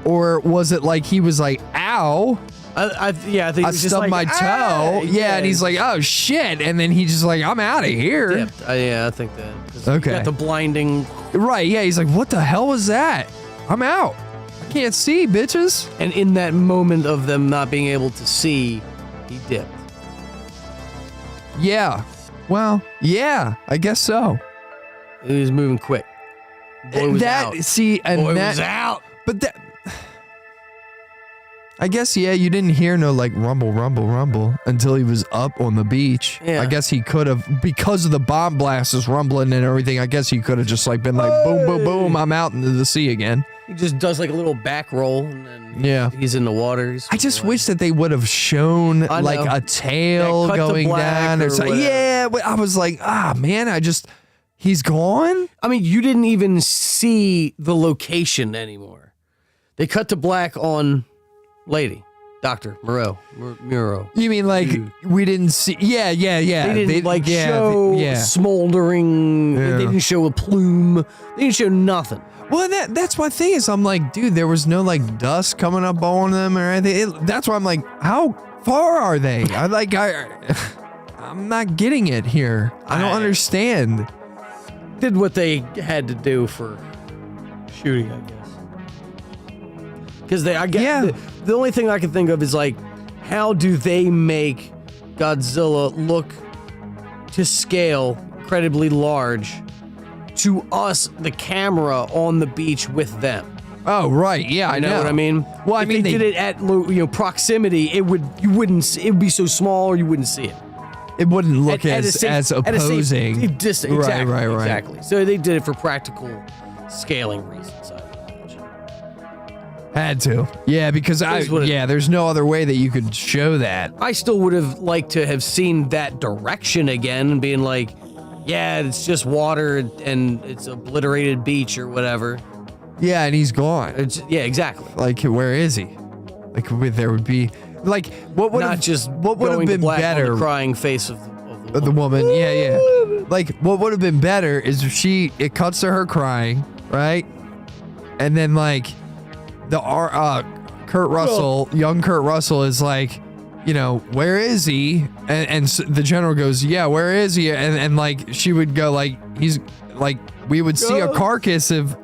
Or was it like he was like, ow, I think it I was just stubbed like, my toe? "Ah!" Yeah, and he's like, oh shit, and then he just like, I'm out of here. dipped. I think that. 'Cause Okay. You got the blinding, Right, yeah, he's like, what the hell was that? I'm out. I can't see, bitches. and in that moment of them not being able to see, he dipped. Yeah. Well, yeah, I guess so. He was moving quick. Boy was that out. see, and Boy that was out. But that, I guess, yeah, you didn't hear no like rumble, rumble, rumble until he was up on the beach. Yeah. I guess he could have, because of the bomb blasts rumbling and everything, I guess he could have just like been like, boom, boom, boom, I'm out into the sea again. He just does like a little back roll and then Yeah. he's in the water. I just wish that they would have shown I like know. a tail Yeah, cut to going black down or or something. whatever. Yeah, but I was like, man, he's gone? I mean, you didn't even see the location anymore. They cut to black on Lady, Dr. Moreau. You mean like we didn't see? Yeah. They didn't show smoldering. Yeah. They didn't show a plume. They didn't show nothing. Well, that's my thing is I'm like, dude, there was no like dust coming up on them or anything. That's why I'm like, how far are they? I'm not getting it here. I don't understand. Did what they had to do for shooting, I guess. Because I guess Yeah. the only thing I can think of is like, how do they make Godzilla look to scale incredibly large to us, the camera on the beach with them? Oh, right. Yeah, I You know what I mean? Well, I if mean, they did it at proximity, it would be so small you wouldn't see it. It wouldn't look At a as safe- at a safe opposing. distance. Right, Exactly, right. exactly. So they did it for practical scaling reasons, I would imagine. Had to. Yeah, because there's no other way that you could show that. I still would have liked to have seen that direction again and being like, yeah, it's just water and it's obliterated beach or whatever. Yeah, and he's gone. Yeah, exactly. Like, where is he? Like, there would be like what would Not have just what would have going to been black on better? the crying face of The woman, yeah. Like, what would have been better is if it cuts to her crying, right? And then like Kurt Russell, young Kurt Russell is like, where is he? And the general goes, yeah, where is he? And like she would go like, he's like, we would see a carcass if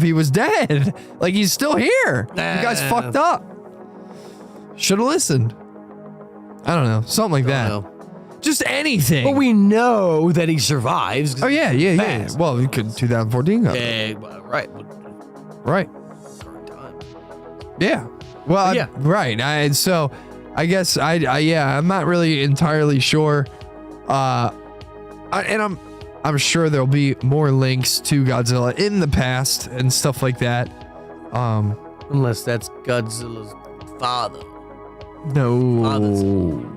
he was dead. Like, he's still here. You guys fucked up. Should have listened. I don't know, something like that. know. Just anything. But we know that he survives. Oh yeah. Fast. Well, we could 2014. Right. Right. Current time. Yeah. Well, Yeah. right. So I guess I'm not really entirely sure. And I'm sure there'll be more links to Godzilla in the past and stuff like that. Unless that's Godzilla's father. No. Father's- No.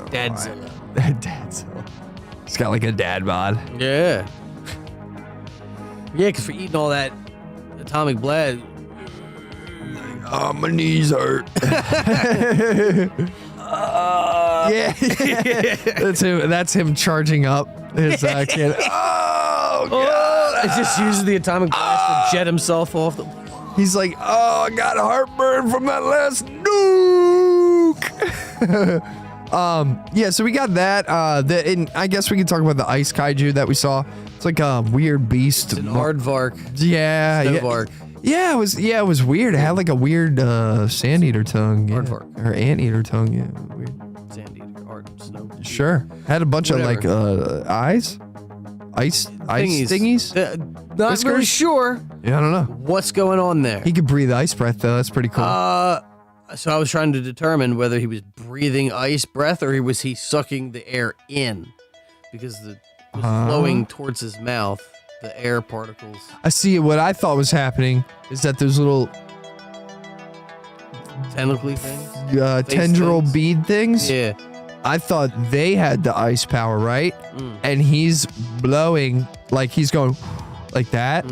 Dadzilla. Dadzilla. He's got like a dad bod. Yeah. Yeah, because for eating all that atomic blast. Oh, my knees hurt. Yeah. That's him charging up his kid. Oh, God. It just uses the atomic blast to jet himself off the. He's like, oh, I got heartburn from that last nuke. Yeah, so we got that. And I guess we can talk about the ice kaiju that we saw. It's like a weird beast. It's an aardvark. Yeah, Snowvark. Yeah, it was weird. It had like a weird sand eater tongue. Yeah. Aardvark. Or ant eater tongue. Yeah, weird. Sand eater, art, snow. Sure. Had a bunch Whatever. of like eyes. Ice thingies. Not Whiskers? really sure Yeah, I don't know. what's going on there. He could breathe ice breath though. That's pretty cool. So I was trying to determine whether he was breathing ice breath or was he sucking the air in, because it was flowing towards his mouth, the air particles. I see. What I thought was happening is that those little Tentacly things? tendril things? bead things. Yeah. I thought they had the ice power, right? And he's blowing, like he's going like that.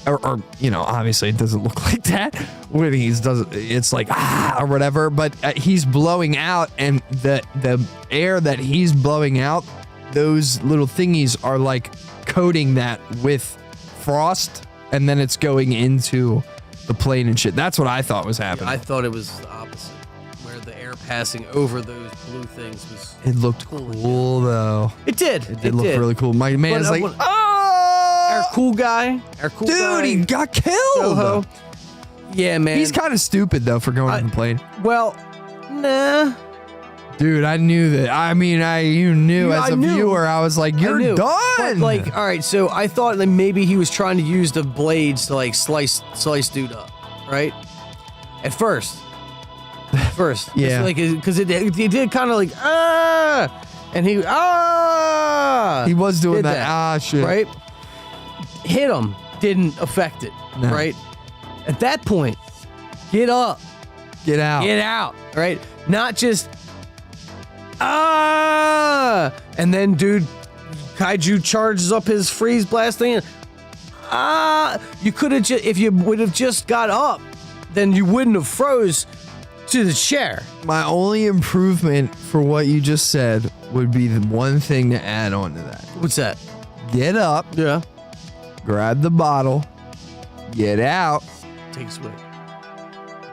Or obviously it doesn't look like that. When it's like or whatever. But he's blowing out, and the air that he's blowing out, those little thingies are like coating that with frost, and then it's going into the plane and shit. That's what I thought was happening. I thought it was the opposite, where the air passing over those blue things was. It looked cool though. It did. It did look really cool. My man's But, like, when- oh, Our cool guy. dude, he got killed. Soho. Yeah, man. He's kind of stupid though for going on the plane. Well, nah. Dude, I knew that. I mean, you knew as a viewer, I was like, you're done. But like, all right, so I thought that maybe he was trying to use the blades to like slice dude up, right? At first. Yeah. Like, because it did kind of like, and he was doing did that shit. right? Hit him, didn't affect it, No. right? At that point, get up, Get out. right? Not just and then dude, kaiju charges up his freeze blast thing. You could have just, if you would have just got up, then you wouldn't have froze to the chair. My only improvement for what you just said would be the one thing to add on to that. What's that? Get up, Yeah. grab the bottle, get out, Take a swig.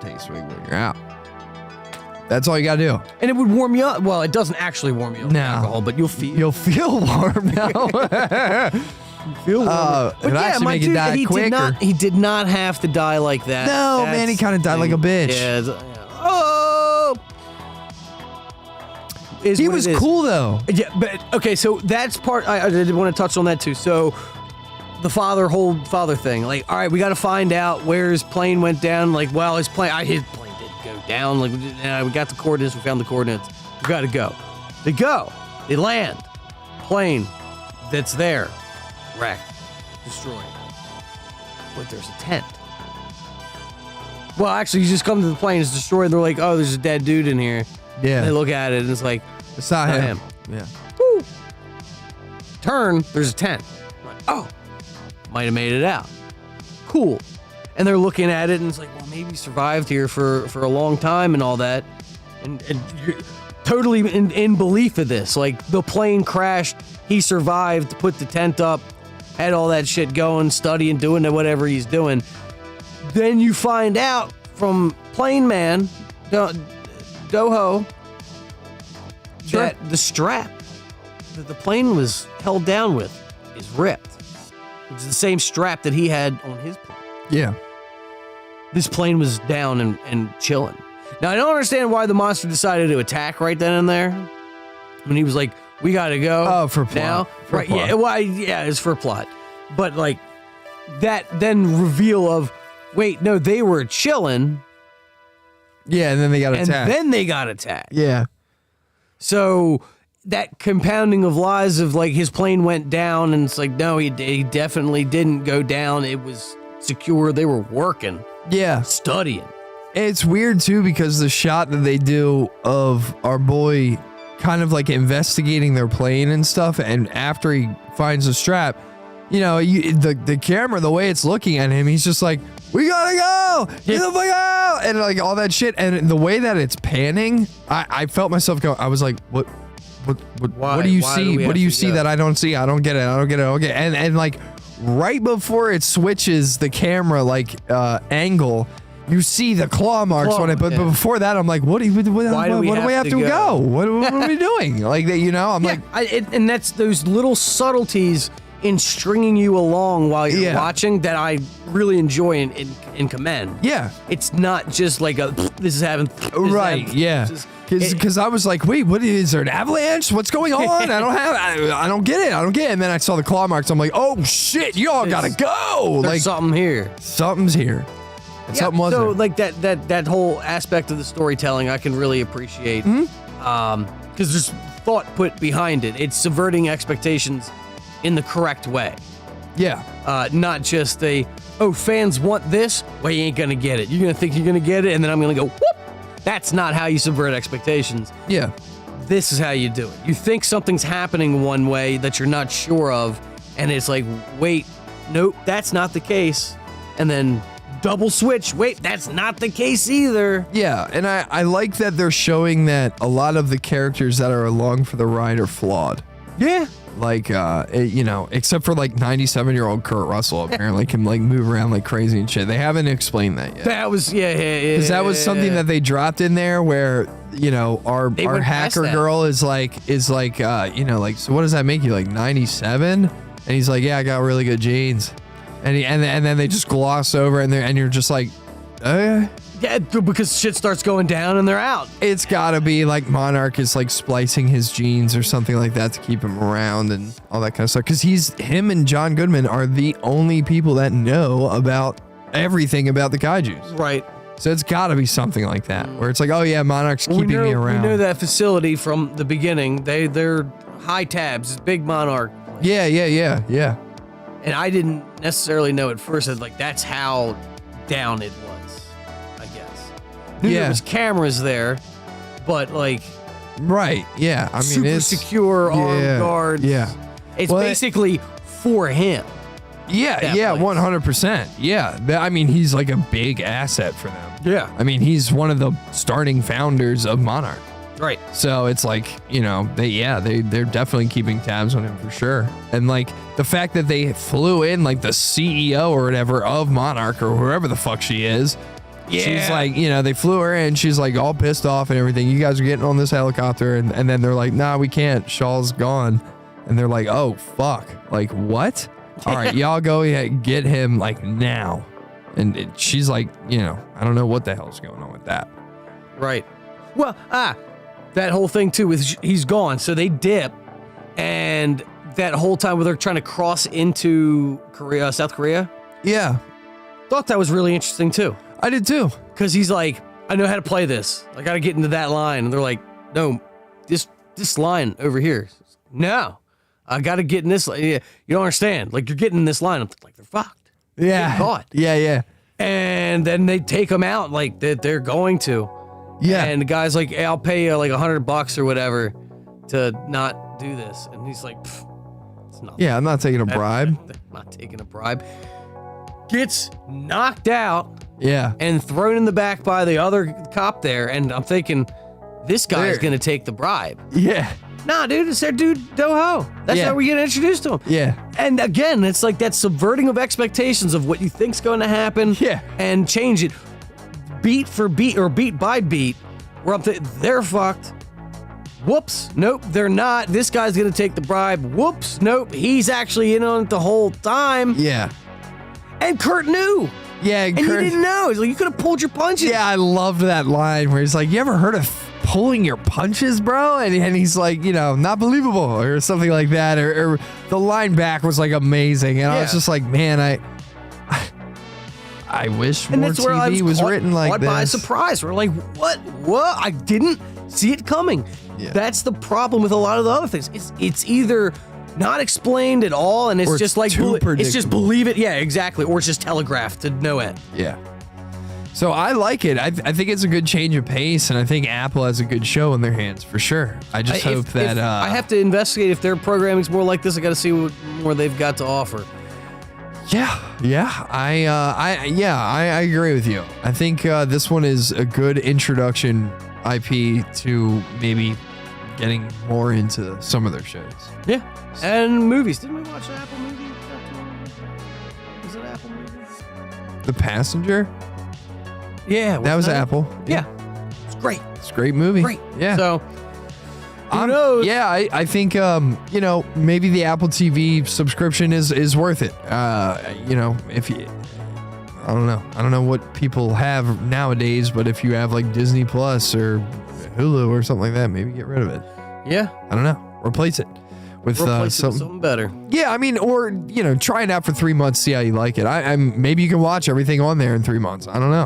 take a swig when you're out. That's all you gotta do. And it would warm you up. Well, it doesn't actually warm you up with No. alcohol, but you'll feel warm now. feel warm. It actually make you die quicker. He did not have to die like that. No, man, he kinda died like a bitch. Yeah. Oh. Is He what was it is. cool though. Yeah, but okay, so that's part. I did want to touch on that too. So the whole father thing. Like, all right, we got to find out where his plane went down. Like, well, his plane didn't go down. Like, we got the coordinates. We found the coordinates. We got to go. They go. They land. Plane that's there, wrecked, destroyed. But there's a tent. Well, actually, you just come to the plane. It's destroyed. They're like, oh, there's a dead dude in here. Yeah. They look at it and it's like, It's not him. Yeah. woo. Turn, there's a tent. Like, oh, might have made it out. Cool. And they're looking at it and it's like, well, maybe he survived here for a long time and all that. And you're totally in belief of this. Like, the plane crashed, he survived, put the tent up, had all that shit going, studying, doing whatever he's doing. Then you find out from Plane Man, Doho, that the strap that the plane was held down with is ripped. Which is the same strap that he had on his plane. Yeah. This plane was down and chilling. Now, I don't understand why the monster decided to attack right then and there. When he was like, we gotta go. Oh, for plot. now. For right, plot. yeah, well, yeah, it's for plot. But like that then reveal of, wait, no, they were chilling Yeah, and then they got and attacked. then they got attacked. Yeah. So that compounding of lies of like his plane went down and it's like, no, he definitely didn't go down. It was secure. They were working, Yeah. studying. It's weird too because the shot that they do of our boy kind of like investigating their plane and stuff, and after he finds the strap, you know, the camera, the way it's looking at him, he's just like, we gotta go, get the fuck out, and like all that shit. And the way that it's panning, I felt myself go. I was like, what do you see? What do you see that I don't see? I don't get it. Okay, and like right before it switches the camera like angle, you see the claw marks on it, but before that, I'm like, what do we have to go? What are we doing? Like that, you know? I'm like, and that's those little subtleties in stringing you along while you're watching that I really enjoy and commend. Yeah, it's not just like this is happening. Right? Yeah, because I was like, wait, what is there an avalanche? What's going on? I don't get it. And then I saw the claw marks. I'm like, oh shit, y'all gotta go. There's Like something here. Something's here. And something wasn't. So like that whole aspect of the storytelling, I can really appreciate. Because there's thought put behind it. It's subverting expectations in the correct way. Yeah. Not just fans want this, well, you ain't gonna get it. You're gonna think you're gonna get it, and then I'm gonna go, whoop! That's not how you subvert expectations. Yeah. This is how you do it. You think something's happening one way that you're not sure of, and it's like, wait, nope, that's not the case. And then double switch, wait, that's not the case either. Yeah, and I like that they're showing that a lot of the characters that are along for the ride are flawed. Yeah. Like, you know, except for like 97-year-old Kurt Russell apparently can like move around like crazy and shit. They haven't explained that yet. That was, Because that was something that they dropped in there where, you know, our hacker girl is like, you know, like, so what does that make you, like 97? And he's like, yeah, I got really good genes. And then they just gloss over and you're just like, Yeah, because shit starts going down and they're out. It's gotta be like Monarch is like splicing his genes or something like that to keep him around and all that kind of stuff. Because him and John Goodman are the only people that know about everything about the kaijus. Right. So it's gotta be something like that, where it's like, oh yeah, Monarch's keeping me around. We know that facility from the beginning. They're high tabs. It's big Monarch. Yeah. And I didn't necessarily know at first that like that's how down it was, I guess. Knew there was cameras there, but like Right. Yeah. I mean, super it's secure armed guards. Yeah. It's basically for him. Yeah. that Yeah. place. 100%. Yeah. I mean, he's like a big asset for them. Yeah. I mean, he's one of the starting founders of Monarch. Right. So it's like, you know, they're definitely keeping tabs on him for sure. And like the fact that they flew in like the CEO or whatever of Monarch or whoever the fuck she is. Yeah. She's like, you know, they flew her in. She's like all pissed off and everything. You guys are getting on this helicopter. And then they're like, nah, we can't. Shaw's gone. And they're like, oh, fuck. Like, what? All right, y'all go get him like now. And she's like, you know, I don't know what the hell's going on with that. Right. Well, that whole thing too with he's gone. So they dip, and that whole time where they're trying to cross into Korea, South Korea. Yeah. Thought that was really interesting too. I did too. Because he's like, I know how to play this. I got to get into that line. And they're like, no, this line over here. No, I got to get in this line. Yeah, you don't understand. Like, you're getting in this line. I'm like, they're fucked. Yeah. Getting caught. Yeah. And then they take him out like they're going to. Yeah. And the guy's like, hey, I'll pay you like $100 or whatever to not do this. And he's like, it's not. Yeah, I'm not taking a bribe. I'm not taking a bribe. Gets knocked out. Yeah. And thrown in the back by the other cop there. And I'm thinking, this guy's going to take the bribe. Yeah. Nah, dude, it's their dude, Doho. That's how we get introduced to him. Yeah. And again, it's like that subverting of expectations of what you think's going to happen. Yeah. And change it beat for beat or beat by beat. We're up to, they're fucked. Whoops. Nope, they're not. This guy's going to take the bribe. Whoops. Nope, he's actually in on it the whole time. Yeah. And Kurt knew. Yeah. And you didn't know. He's like, you could have pulled your punches. Yeah, I loved that line where he's like, you ever heard of pulling your punches, bro? And he's like, you know, not believable or something like that. Or the line back was like amazing. And I was just like, man, I wish more TV was written like this. By surprise. We're like, what? I didn't see it coming. Yeah. That's the problem with a lot of the other things. It's either not explained at all, and it's just like it's just believe it. Yeah, exactly. Or it's just telegraphed to no end. Yeah. So I like it. I think it's a good change of pace, and I think Apple has a good show in their hands for sure. I just hope that I have to investigate if their programming's more like this. I got to see what more they've got to offer. Yeah. I agree with you. I think this one is a good introduction IP to maybe getting more into some of their shows. Yeah. And movies. Didn't we watch an Apple movie? Was it an Apple movie? The Passenger? Yeah. That was Apple. Yeah. It's great. It's a great movie. Great. Yeah. So, who knows? Yeah, I think, you know, maybe the Apple TV subscription is worth it. You know, if you, I don't know what people have nowadays, but if you have like Disney Plus or Hulu or something like that, maybe get rid of it. Yeah. I don't know. Replace it with something better. Yeah, I mean, or, you know, try it out for 3 months, see how you like it. I'm maybe you can watch everything on there in 3 months. I don't know.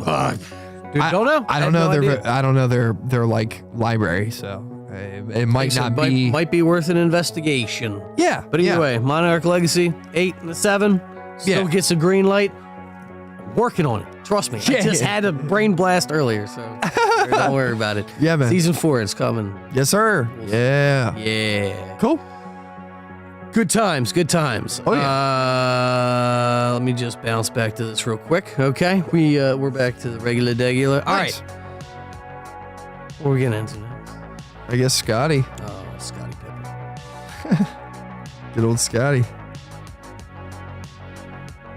Dude, don't know. I don't know their like library, so it might not be. Might be worth an investigation. Yeah. But either way, Monarch Legacy 8 and 7 still gets a green light. Working on it. Trust me. I just had a brain blast earlier, so don't worry about it. Yeah, man. Season 4 is coming. Yes, sir. Yeah. Yeah. Cool. Good times. Oh, yeah. Let me just bounce back to this real quick. Okay. We're back to the regular. All Nice. right. What are we getting into now? I guess Scotty. Oh, Scotty Pippen. Good old Scotty.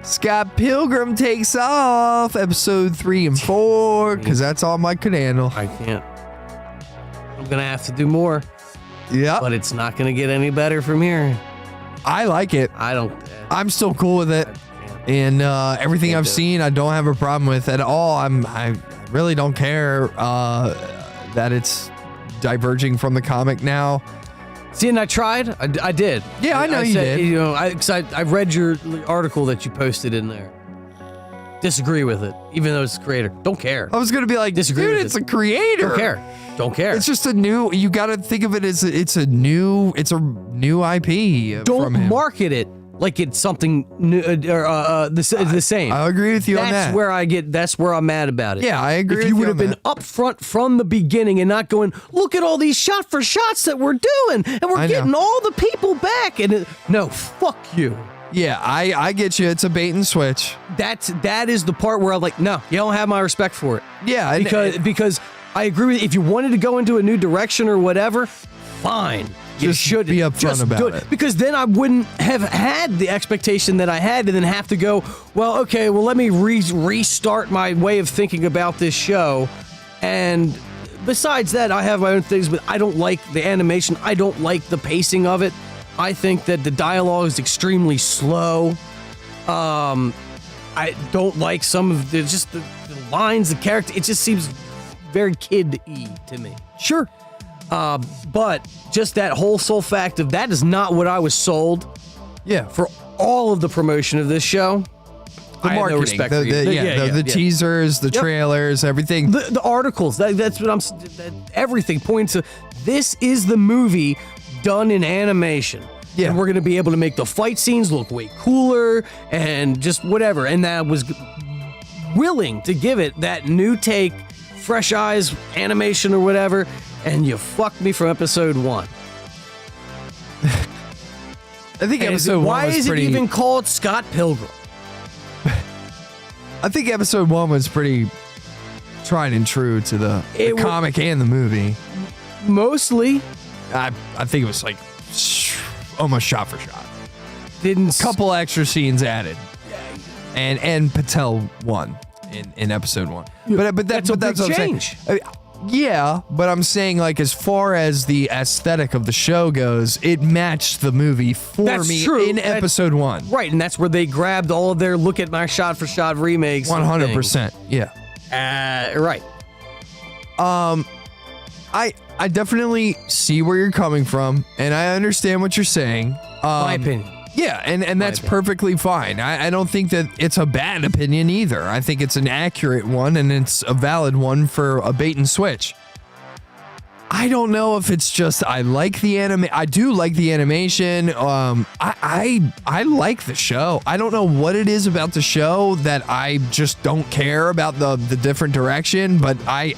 Scott Pilgrim takes off, episode 3 and 4, because that's all Mike could handle. I can't. I'm going to have to do more. Yeah. But it's not going to get any better from here. I like it. I'm still cool with it. And everything I've seen, I don't have a problem with at all. I really don't care that it's diverging from the comic now. See, and I tried. I did. Yeah, I know you said, did. You know, I read your article that you posted in there. Disagree with it, even though it's the creator. Don't care. I was gonna be like, Disagree dude, with it's it. a creator. Don't care. Don't care. It's just a new. You got to think of it as it's a new IP. Don't from him. market it like it's something new or the same. I agree with you on that. That's where I'm mad about it. Yeah, I agree If with you you would on have been upfront from the beginning and not going, look at all these shot for shots that we're doing, and we're I know. getting all the people back, and no, fuck you. Yeah, I get you. It's a bait and switch. That is the part where I'm like, no, you don't have my respect for it. Yeah, and- because I agree with you. If you wanted to go into a new direction or whatever, fine. You Just should be upfront just about do it. because then I wouldn't have had the expectation that I had, and then have to go, well, okay, well, let me restart my way of thinking about this show. And besides that, I have my own things, but I don't like the animation. I don't like the pacing of it. I think that the dialogue is extremely slow. I don't like some of the lines, the character. It just seems very kid-y to me. Sure. But just that whole sole fact of that is not what I was sold Yeah. for all of the promotion of this show. The I have marketing, no respect the, for you. the teasers, the Yep. trailers, everything. The articles, that's what everything points to. This is the movie done in animation. Yeah. And we're going to be able to make the fight scenes look way cooler and just whatever. And that was willing to give it that new take, fresh eyes, animation or whatever. And you fucked me from episode 1. I think episode 1 Why was is pretty. it even called Scott Pilgrim? I think episode 1 was pretty tried and true to the It wa- comic and the movie. Mostly I think it was like almost shot for shot. didn't. Couple extra scenes added, and Patel won in episode 1. But That's a big what I'm saying. change. Yeah, but I'm saying, like, as far as the aesthetic of the show goes, it matched the movie for That's me true. in episode 1. Right, and that's where they grabbed all of their look at my shot for shot remakes. and 100%. Yeah. things. Right. I definitely see where you're coming from, and I understand what you're saying. My opinion. Yeah, and that's opinion. perfectly fine. I don't think that it's a bad opinion either. I think it's an accurate one, and it's a valid one for a bait and switch. I don't know if it's just I like the anime. I do like the animation. I like the show. I don't know what it is about the show that I just don't care about the different direction, but I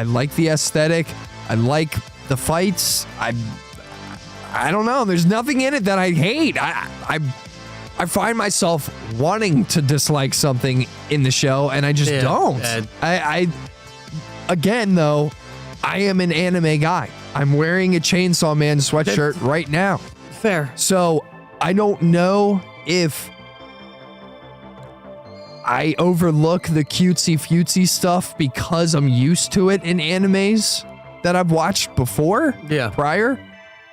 like the aesthetic. I like the fights. I don't know. There's nothing in it that I hate. I find myself wanting to dislike something in the show, and I just Yeah, don't. Again, though, I am an anime guy. I'm wearing a Chainsaw Man sweatshirt right now. Fair. So I don't know if I overlook the cutesy-futesy stuff because I'm used to it in animes that I've watched before, prior.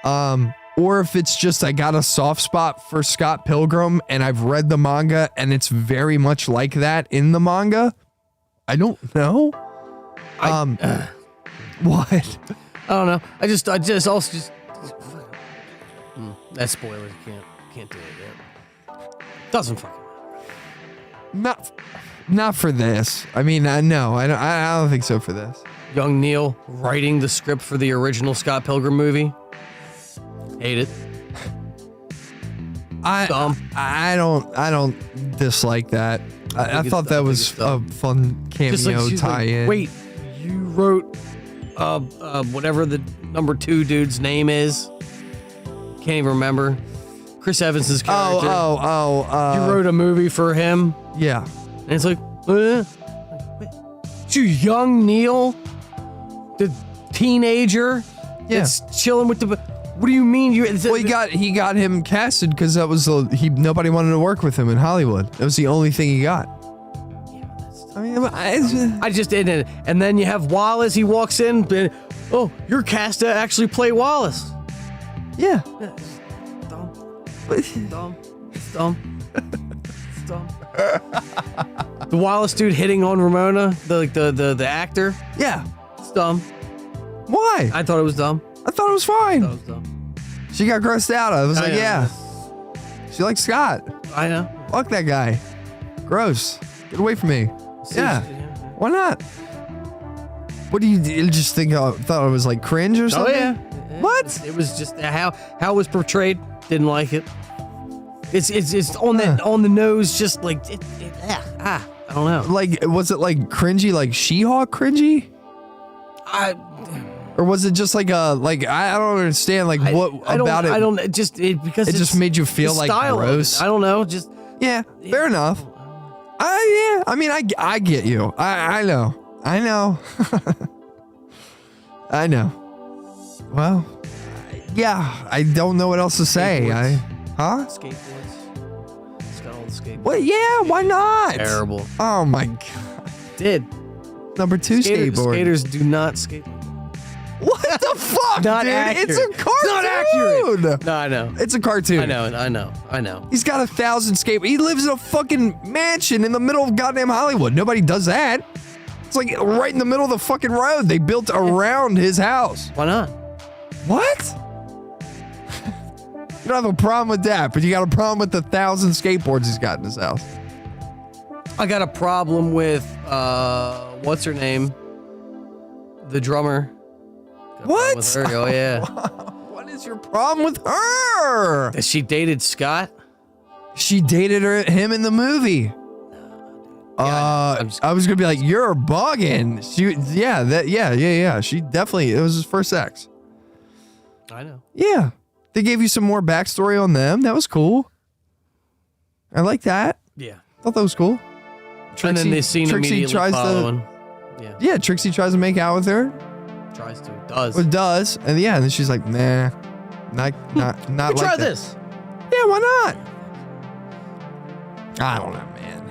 Or if it's just I got a soft spot for Scott Pilgrim and I've read the manga and it's very much like that in the manga. I don't know. What? I don't know. I just that's spoilers. Can't do it yet. Doesn't fucking matter. Not for this. I mean, no, I don't think so for this. Young Neil writing the script for the original Scott Pilgrim movie. Hate it. Dumb. I don't dislike that. I thought that was a fun cameo she's tie-in. Wait, you wrote whatever the number 2 dude's name is. Can't even remember. Chris Evans's character. You wrote a movie for him. Yeah. And it's like, you young Neil, the teenager, that's chilling with the. What do you mean? Well, he got him casted because that was nobody wanted to work with him in Hollywood. That was the only thing he got. I mean, I just didn't. And then you have Wallace. He walks in. And, oh, you're cast to actually play Wallace. Yeah. It's dumb. It's dumb. It's dumb. It's dumb. The wildest dude hitting on Ramona, the actor. Yeah. It's dumb. Why? I thought it was dumb. I thought it was fine. That was dumb. She got grossed out. I was like, know. yeah. She likes Scott. I know. Fuck that guy. Gross. Get away from me. Yeah. Why not? What do you just think? Thought it was like cringe or something? Oh yeah. What? It was just how it was portrayed. Didn't like it. It's on the nose, just like I don't know. Like, was it like cringy, like She-Hulk cringy? Or was it just like I don't understand what about it? I don't because it just made you feel like gross. I don't know. Just yeah, fair enough. Yeah, I mean, I get you. I know. I know. Well, yeah, I don't know what else to say. Skateboards. It's got all the skateboards. Well, yeah, why not? Terrible. Oh my god. Did number 2 skateboard. Skaters do not skateboard. What the fuck, Not dude? accurate. It's a cartoon. It's not accurate. No, I know. It's a cartoon. I know. He's got 1,000 skateboards. He lives in a fucking mansion in the middle of goddamn Hollywood. Nobody does that. It's like right in the middle of the fucking road. They built around his house. Why not? What? You don't have a problem with that, but you got a problem with the 1,000 skateboards he's got in his house. I got a problem with what's her name? The drummer. What? With her. Oh yeah. What is your problem with her? That she dated Scott? She dated him in the movie. I was gonna be like, you're bugging. Yeah. She definitely, it was his first sex. I know. Yeah. They gave you some more backstory on them. That was cool. I like that. Yeah. Thought that was cool. And then they seen immediately following. Yeah, Trixie tries to make out with her. Tries to. Does. Well, does. And yeah, and then she's like, nah. Not Let me like try that. this. Yeah, why not? I don't know, man.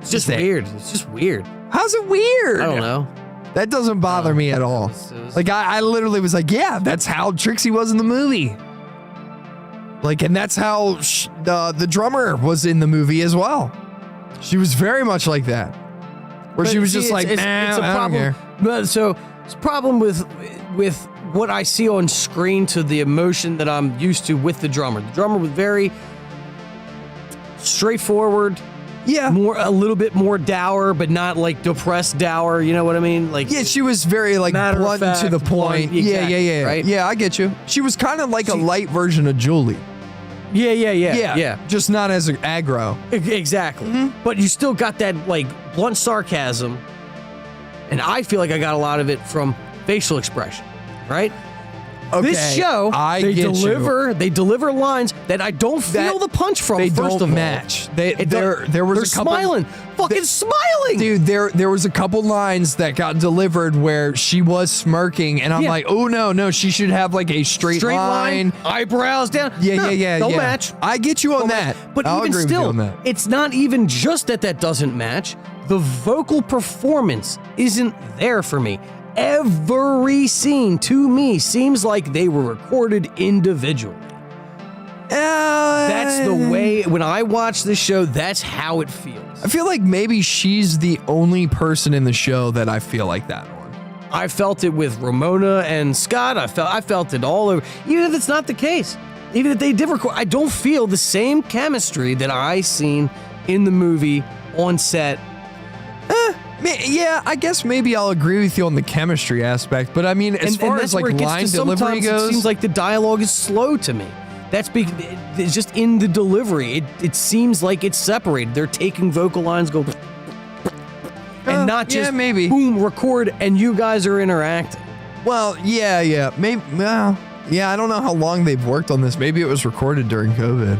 It's just weird. It's just weird. How's it weird? I don't know. That doesn't bother me at all. Like, I literally was like, yeah, that's how Trixie was in the movie. Like, and that's how the drummer was in the movie as well. She was very much like that. Where she was just like, nah, it's a I don't care. But so it's a problem with what I see on screen to the emotion that I'm used to with the drummer. The drummer was very straightforward. Yeah. A little bit more dour, but not like depressed dour. You know what I mean? Like, yeah, she was very like blunt and to the point. Exactly, Yeah. Right? Yeah, I get you. She was kind of like a light version of Julie. Yeah. Just not as aggro. Exactly. Mm-hmm. But you still got that like blunt sarcasm. And I feel like I got a lot of it from facial expression, right? Okay, this show, they deliver lines that I don't feel the punch from. They first don't of match. all, There was a couple smiling, fucking smiling, dude. There was a couple lines that got delivered where she was smirking, and I'm like, oh no, she should have like a straight line, eyebrows down. Yeah. Don't match. I get you on that, but I'll even agree still, with you on that. it's not even just that doesn't match. The vocal performance isn't there for me. Every scene to me seems like they were recorded individually. That's the way, when I watch the show, that's how it feels. I feel like maybe she's the only person in the show that I feel like that on. I felt it with Ramona and Scott. I felt it all over. Even if it's not the case, even if they did record, I don't feel the same chemistry that I seen in the movie on set. Yeah, I guess maybe I'll agree with you on the chemistry aspect, but I mean, as far as like line delivery goes, it seems like the dialogue is slow to me. That's because it's just in the delivery. It seems like it's separated. They're taking vocal lines, go, and not just maybe boom, record, and you guys are interacting. Well, yeah, maybe. Well, yeah, I don't know how long they've worked on this. Maybe it was recorded during COVID.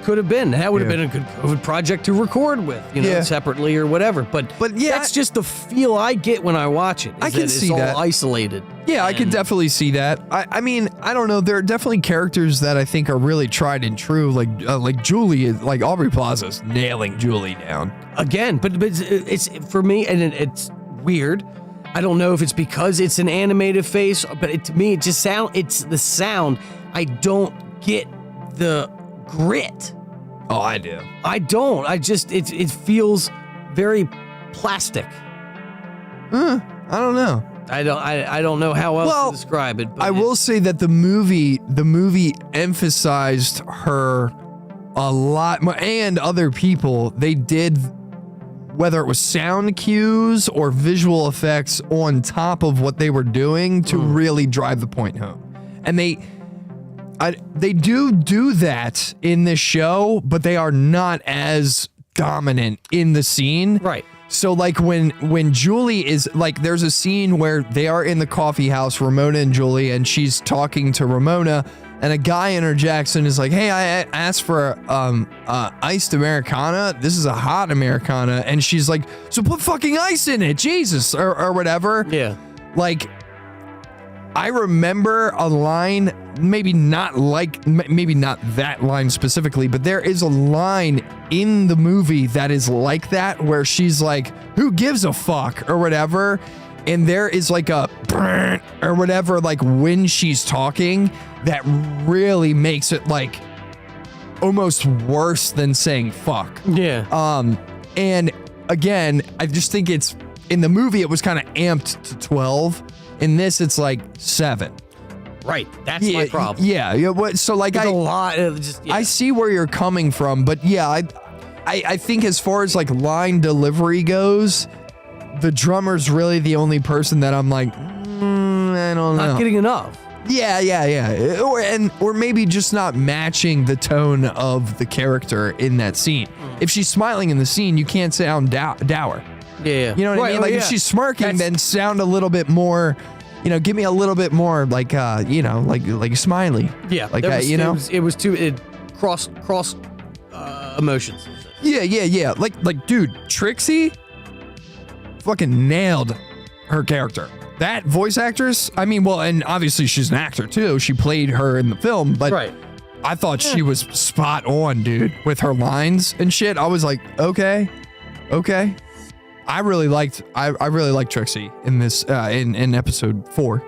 Could have been. That would have been a good COVID project to record with, separately or whatever. But yeah, that's just the feel I get when I watch it. I can see that. It's all isolated. Yeah, I can definitely see that. I mean, I don't know. There are definitely characters that I think are really tried and true, like Julie, like Aubrey Plaza's nailing Julie down. Again, but it's for me, and it's weird. I don't know if it's because it's an animated face, but to me, it's the sound. I don't get the grit. Oh, I do. I don't. It feels very plastic. I don't know. I don't know how else Well, to describe it. But I will say that the movie emphasized her a lot more, and other people. They did, whether it was sound cues or visual effects on top of what they were doing to really drive the point home. And they do that in this show, but they are not as dominant in the scene. Right. So like when Julie is like, there's a scene where they are in the coffee house, Ramona and Julie, and she's talking to Ramona, and a guy interjects and is like, hey, I asked for iced Americana. This is a hot Americana. And she's like, so put fucking ice in it, Jesus, or whatever. Yeah. Like, I remember a line, maybe not that line specifically, but there is a line in the movie that is like that, where she's like, who gives a fuck, or whatever. And there is like a or whatever, like when she's talking, that really makes it like almost worse than saying fuck. Yeah. And again, I just think it's, in the movie it was kind of amped to 12. In this, it's like 7. Right. That's my problem. Yeah. So like, There's a lot of just. Yeah. I see where you're coming from, but yeah, I think as far as like line delivery goes, the drummer's really the only person that I'm like, I don't know. Not getting enough. Yeah. Or maybe just not matching the tone of the character in that scene. If she's smiling in the scene, you can't sound dour. Yeah. You know what I mean? Like if she's smirking, then sound a little bit more, give me a little bit more like, like smiley. Yeah. Like it was too cross emotions. Yeah. Like, dude, Trixie fucking nailed her character. That voice actress, I mean, well, and obviously she's an actor too. She played her in the film, but right. I thought she was spot on, dude, with her lines and shit. I was like, okay. I really liked Trixie in this in episode 4.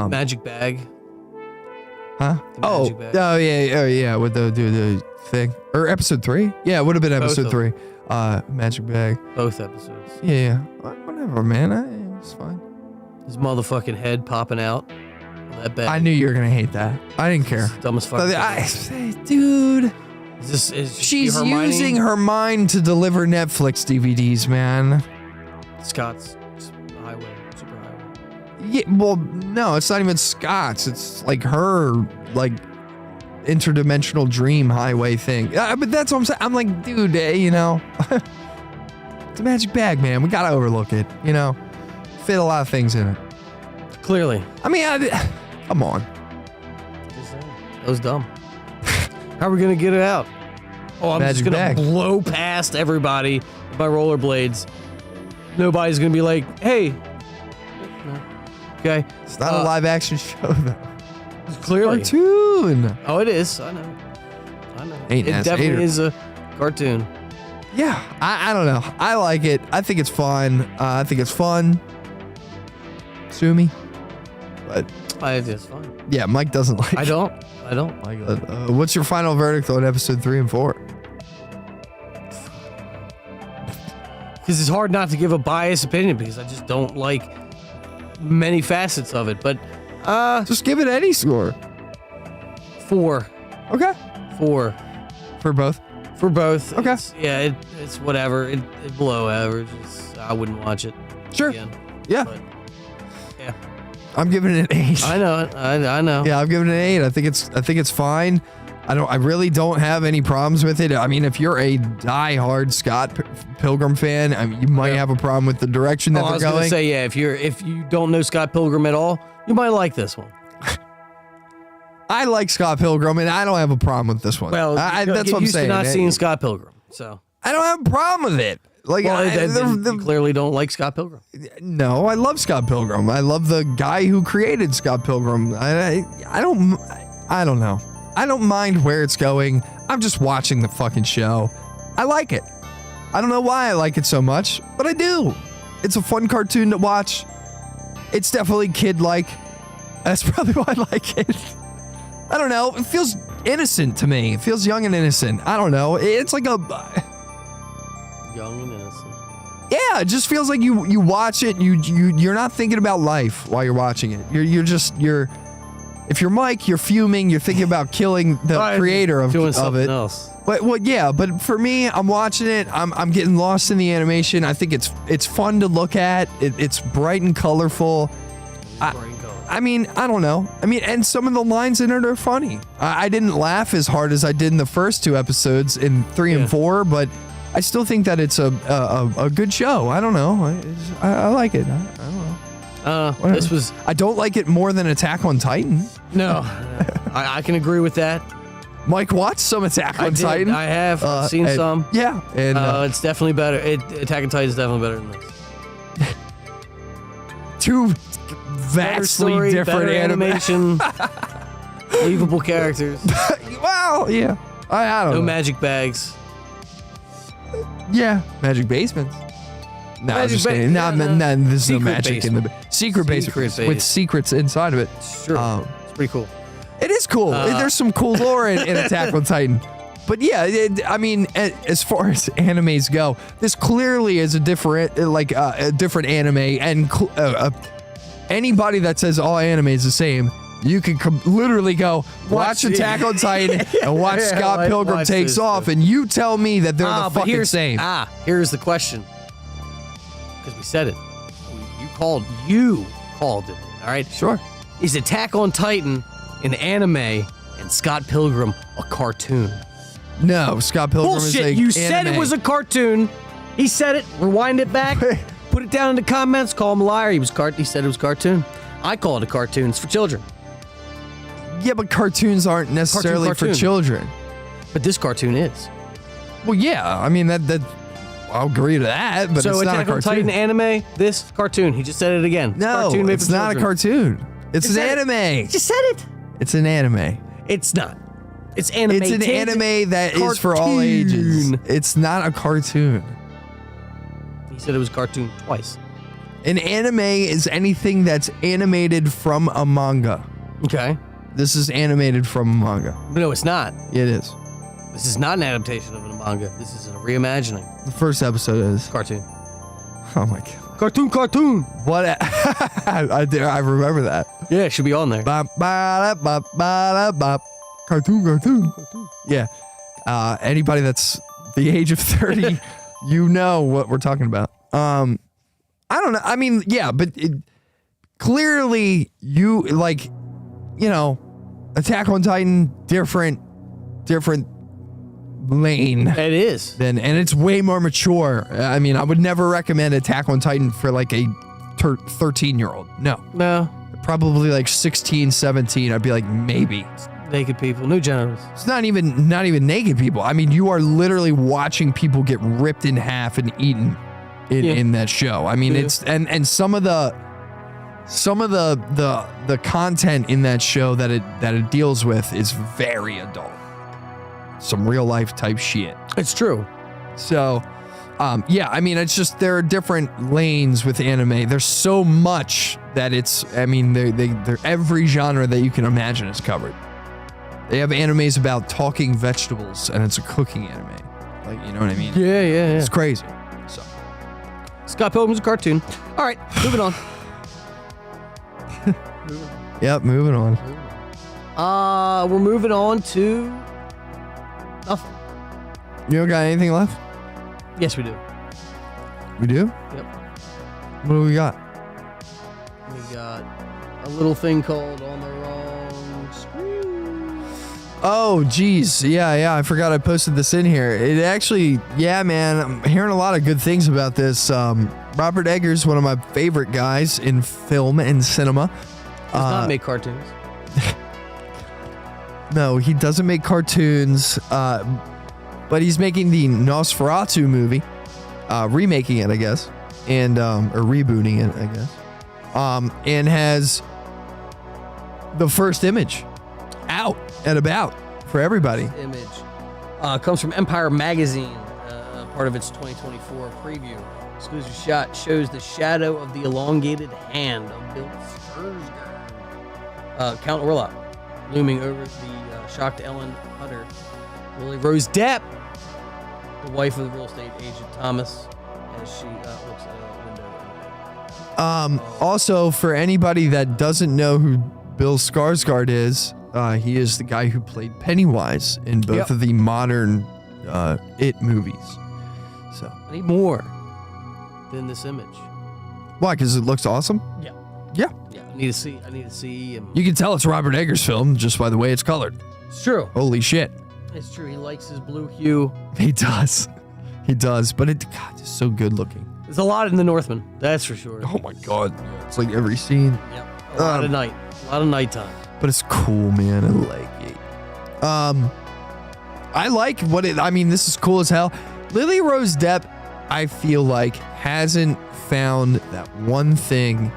Magic bag. Huh? The magic bag. Oh yeah, with the thing, or episode 3. Yeah, it would have been episode 3. Magic bag. Both episodes. Yeah. Whatever, man. It's fine. His motherfucking head popping out. That bag. I knew you were gonna hate that. I didn't care. Dumb as fuck. Dude. Is She's Hermione? using her mind to deliver Netflix DVDs, man. Scott's super highway. Yeah, well, no, it's not even Scott's. It's like her, like, interdimensional dream highway thing. But that's what I'm saying. I'm like, dude, it's a magic bag, man. We gotta overlook it, Fit a lot of things in it. Clearly. I mean, come on. That was dumb. How are we gonna get it out? Oh, I'm Magic just gonna bag. blow past everybody with my rollerblades. Nobody's gonna be like, hey. No. Okay. It's not a live action show, though. Clearly. Cartoon. Oh, it is. I know. Ain't It ass definitely hater. is a cartoon. Yeah, I don't know. I like it. I think it's fun. I think it's fun. Sue me. But It's fun. yeah, Mike doesn't like I it. don't like it. What's your final verdict on episode 3 and 4? Because it's hard not to give a biased opinion because I just don't like many facets of it. But Just give it any score. 4. Okay. 4 For both. for both. Okay. It's whatever. It below average. I wouldn't watch it. Sure. Again. Yeah. But, yeah. I'm giving it an 8. I know it. I know. Yeah, I'm giving it an 8. I think it's fine. I really don't have any problems with it. I mean, if you're a diehard Scott Pilgrim fan, I mean, you might have a problem with the direction that I they're was gonna going. say, yeah, if you don't know Scott Pilgrim at all, you might like this one. I like Scott Pilgrim, and I don't have a problem with this one. Well, that's get what I'm used saying. to not seeing Scott Pilgrim, so. I don't have a problem with it. Like, Well, you clearly don't like Scott Pilgrim. no, I love Scott Pilgrim. I love the guy who created Scott Pilgrim. I don't know. I don't mind where it's going. I'm just watching the fucking show. I like it. I don't know why I like it so much, but I do. It's a fun cartoon to watch. It's definitely kid-like. That's probably why I like it. I don't know. It feels innocent to me. It feels young and innocent. I don't know. It's like a... young and innocent. Yeah, it just feels like you watch it, you're not thinking about life while you're watching it. You're if you're Mike, you're fuming, you're thinking about killing the creator of it. Else. But yeah, but for me, I'm watching it, I'm getting lost in the animation. I think it's fun to look at. It's bright and colorful. I mean, I don't know. I mean, and some of the lines in it are funny. I didn't laugh as hard as I did in the first 2 episodes in 3 and 4, but I still think that it's a good show. I don't know. I like it. I don't know. This was. I don't like it more than Attack on Titan. No, I can agree with that. Mike watched some Attack on Titan. I have seen some. Yeah, and it's definitely better. Attack on Titan is definitely better than this. 2 vastly story, different better animation, believable characters. Well, yeah. I don't know. No magic bags. Yeah, magic basements. No, I was just kidding. No, there's no magic in the secret basements with secrets inside of it. Sure, it's pretty cool. It is cool. There's some cool lore in Attack on Titan. But yeah, I mean, as far as animes go, this clearly is a different anime, and anybody that says all anime is the same, you can literally go watch Attack on Titan and watch Scott Pilgrim Takes Off, and you tell me that they're the fucking same. Here's the question, because we said it. You called it. All right, sure. Is Attack on Titan an anime and Scott Pilgrim a cartoon? No, Scott Pilgrim Bullshit, is a you said it was a cartoon. He said it. Rewind it back. Put it down in the comments. Call him a liar. He said it was cartoon. I call it a cartoon. It's for children. Yeah, but cartoons aren't necessarily for children. But this cartoon is. Well, yeah. I mean, that I'll agree to that, but it's not a cartoon. So Attack on Titan anime, this cartoon. He just said it again. No, it's not a cartoon. It's an anime. He just said it. It's an anime. It's not. It's animated. It's an anime that is for all ages. It's not a cartoon. He said it was cartoon twice. An anime is anything that's animated from a manga. Okay. This is animated from a manga. No, it's not. It is. This is not an adaptation of a manga. This is a reimagining. The first episode is. Cartoon. Oh my god. Cartoon. What? I remember that. Yeah, it should be on there. Cartoon. Yeah. Anybody that's the age of 30, you know what we're talking about. I don't know. I mean, yeah, but clearly you Attack on Titan, different lane. It is. And it's way more mature. I mean, I would never recommend Attack on Titan for like a 13-year-old. No. Probably like 16, 17. I'd be like, maybe. Naked people, new genitals. It's not even naked people. I mean, you are literally watching people get ripped in half and eaten in that show. I mean, it's and some of the content in that show that it deals with is very adult. Some real life type shit. It's true. So, yeah, I mean, it's just there are different lanes with anime. There's so much that they're every genre that you can imagine is covered. They have animes about talking vegetables, and it's a cooking anime. Like, you know what I mean? Yeah. It's crazy. So, Scott Pilgrim's a cartoon. All right, moving on. Yep, moving on. We're moving on to nothing. You don't got anything left? Yes, we do. We do? Yep. What do we got? We got a little thing called On the Wrong Screen. Oh, geez. Yeah. I forgot I posted this in here. It actually, yeah, man, I'm hearing a lot of good things about this. Robert Eggers, one of my favorite guys in film and cinema. Does not make cartoons. No, he doesn't make cartoons, but he's making the Nosferatu movie, remaking it, I guess, and or rebooting it, I guess, and has the first image out and about for everybody. Image comes from Empire Magazine, part of its 2024 preview. Exclusive shot shows the shadow of the elongated hand of Bill Skarsgård, Count Orlok, looming over the shocked Ellen Hutter, Lily Rose Depp, the wife of the real estate agent Thomas, as she looks at a window. Also, for anybody that doesn't know who Bill Skarsgård is, he is the guy who played Pennywise in both of the modern It movies. So I need more than this image. why? Because it looks awesome. Yeah. Yeah, Yeah. I need to see him. you can tell it's Robert Eggers' film just by the way it's colored. It's true. Holy shit, It's true. He likes his blue hue. he does. He does, but it's so good looking. There's a lot in the Northman. That's for sure. Oh my god, it's like every scene. Yep. A lot of night. A lot of nighttime. But it's cool, man. I like it. I like this is cool as hell. Lily Rose Depp, I feel like, hasn't found that one thing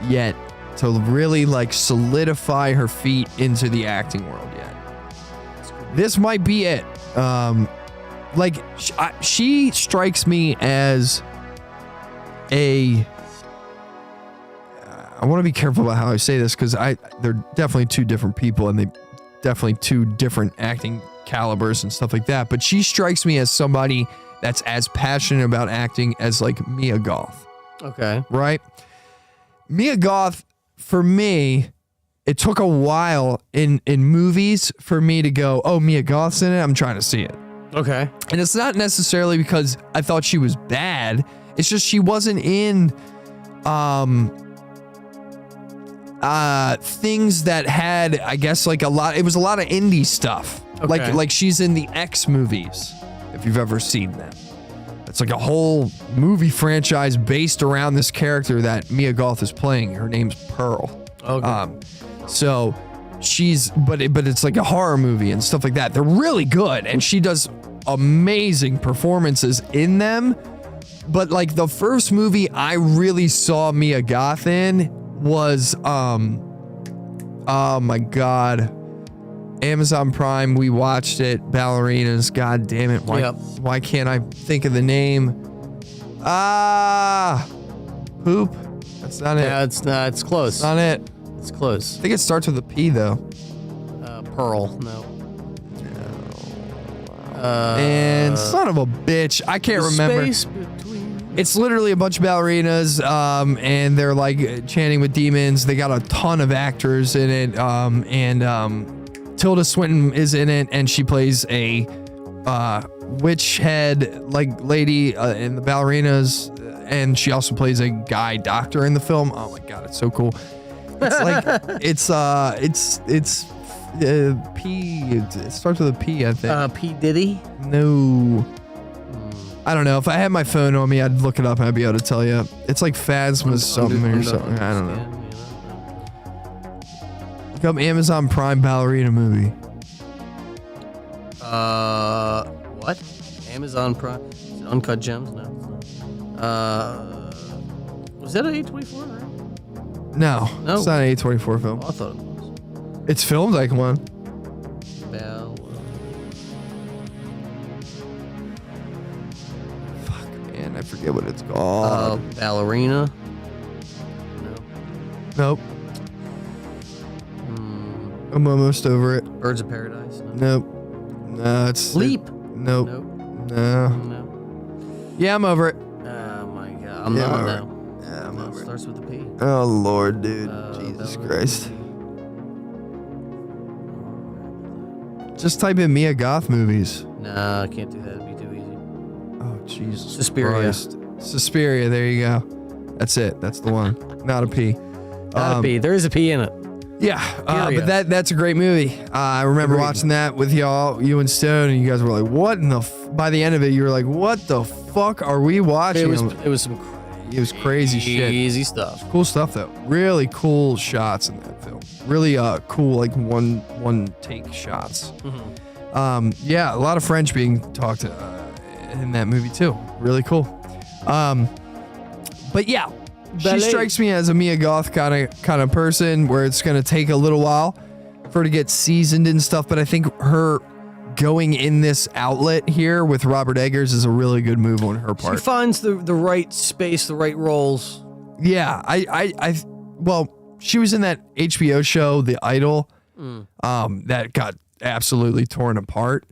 yet to really like solidify her feet into the acting world yet. This might be it. She strikes me as I want to be careful about how I say this because they're definitely two different people and they definitely two different acting calibers and stuff like that. But she strikes me as somebody that's as passionate about acting as like Mia Goth. Okay. Right? Mia Goth, for me, it took a while in movies for me to go, oh, Mia Goth's in it. I'm trying to see it. Okay. And it's not necessarily because I thought she was bad. It's just she wasn't in things that had, I guess, like it was a lot of indie stuff. Okay. Like she's in the X movies, if you've ever seen them. It's like a whole movie franchise based around this character that Mia Goth is playing. Her name's Pearl. Okay. So but it's like a horror movie and stuff like that. They're really good, and she does amazing performances in them. But like the first movie I really saw Mia Goth in was oh my god, Amazon Prime. We watched it. Ballerinas. God damn it! Why can't I think of the name? Poop. That's not it. Yeah, it's not. It's close. It's not it. It's close. I think it starts with a P though. Pearl. No. And son of a bitch, I can't remember. Space between. It's literally a bunch of ballerinas, and they're like chanting with demons. They got a ton of actors in it, and Tilda Swinton is in it, and she plays a witch head like lady in the ballerinas, and she also plays a guy doctor in the film. Oh my god, it's so cool. It's like it's P. It starts with a P, I think. P Diddy. No. I don't know. If I had my phone on me, I'd look it up and I'd be able to tell you. It's like Phasma something or something. I don't know. Look up Amazon Prime ballerina movie. What? Amazon Prime? Is it Uncut Gems? No. It's not. Was that an A24? Right? No, No. it's not an A24 film. Oh, I thought it was. It's filmed like one. Fuck, man, I forget what it's called. Ballerina. No. Nope. I'm almost over it. Birds of Paradise. No. Nope. No, it's Leap. Nope. Nope. No. No. Yeah, I'm over it. Oh my god. I'm Yeah, not I'm now. over it. Yeah, I'm No, over it it. starts with a P. Oh Lord, dude. Jesus Ballerina. Christ. Just type in Mia Goth movies. Nah, I can't do that. It'd be too easy. Oh Jesus Suspiria. Christ. Suspiria, there you go. That's it. That's the one. Not a P. Not a P. There is a P in it. Yeah, Period. but that's a great movie. I remember Agreed. watching that with y'all, you and Stone, and you guys were like, "What in the?" By the end of it, you were like, "What the fuck are we watching?" It was some It was crazy shit. Easy stuff. Cool stuff though. Really cool shots in that film. Really cool like one take shots. Yeah, a lot of French being talked in that movie too. Really cool. But yeah, she strikes me as a Mia Goth kind of person where it's gonna take a little while for her to get seasoned and stuff. But I think her going in this outlet here with Robert Eggers is a really good move on her part. She finds the right space, the right roles. Yeah, well, she was in that HBO show, The Idol, that got absolutely torn apart.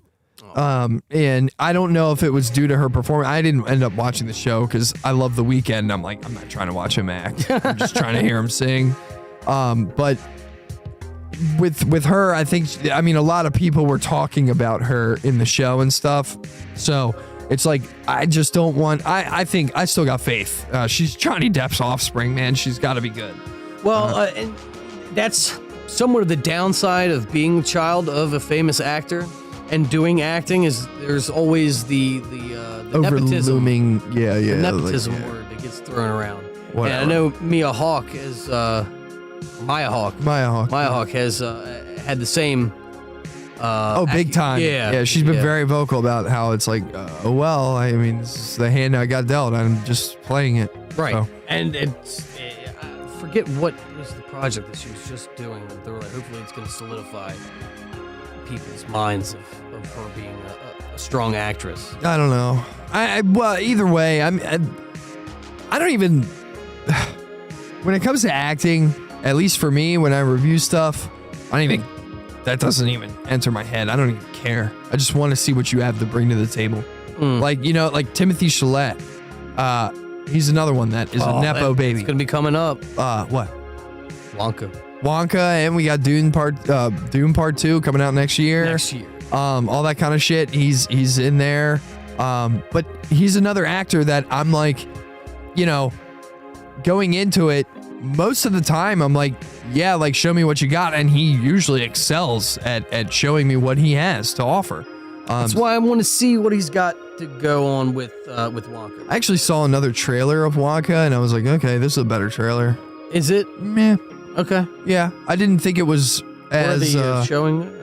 And I don't know if it was due to her performance. I didn't end up watching the show because I love The Weeknd. I'm like, I'm not trying to watch him act. I'm just trying to hear him sing. But with her, I think, I mean, a lot of people were talking about her in the show and stuff. So it's like, I just don't want, I think I still got faith. She's Johnny Depp's offspring, man. She's got to be good. Well, and that's somewhat of the downside of being a child of a famous actor and doing acting is there's always the nepotism. The Nepotism like, yeah. word that gets thrown around. Whatever. And I know Mia Hawke is Maya Hawke has had the same. Big time. Yeah, she's been very vocal about how it's like, well, I mean, this is the hand I got dealt. I'm just playing it. Right. So. And it's, I forget what was the project that she was just doing. They were like, hopefully it's going to solidify people's minds of her being a strong actress. I don't know. Well, either way, I don't even. When it comes to acting, at least for me, when I review stuff, that doesn't even enter my head. I don't even care. I just want to see what you have to bring to the table. Like, like Timothy Chalamet. He's another one that is a Nepo baby. It's gonna be coming up. What? Wonka, and we got Dune Part 2 coming out next year. All that kind of shit. He's in there. But he's another actor that I'm like, going into it, most of the time I'm like, yeah, like show me what you got, and he usually excels at showing me what he has to offer. That's why I want to see what he's got to go on with Wonka. I actually saw another trailer of Wonka, and I was like, okay, this is a better trailer. Is it? Meh. Okay. Yeah, I didn't think it was as showing.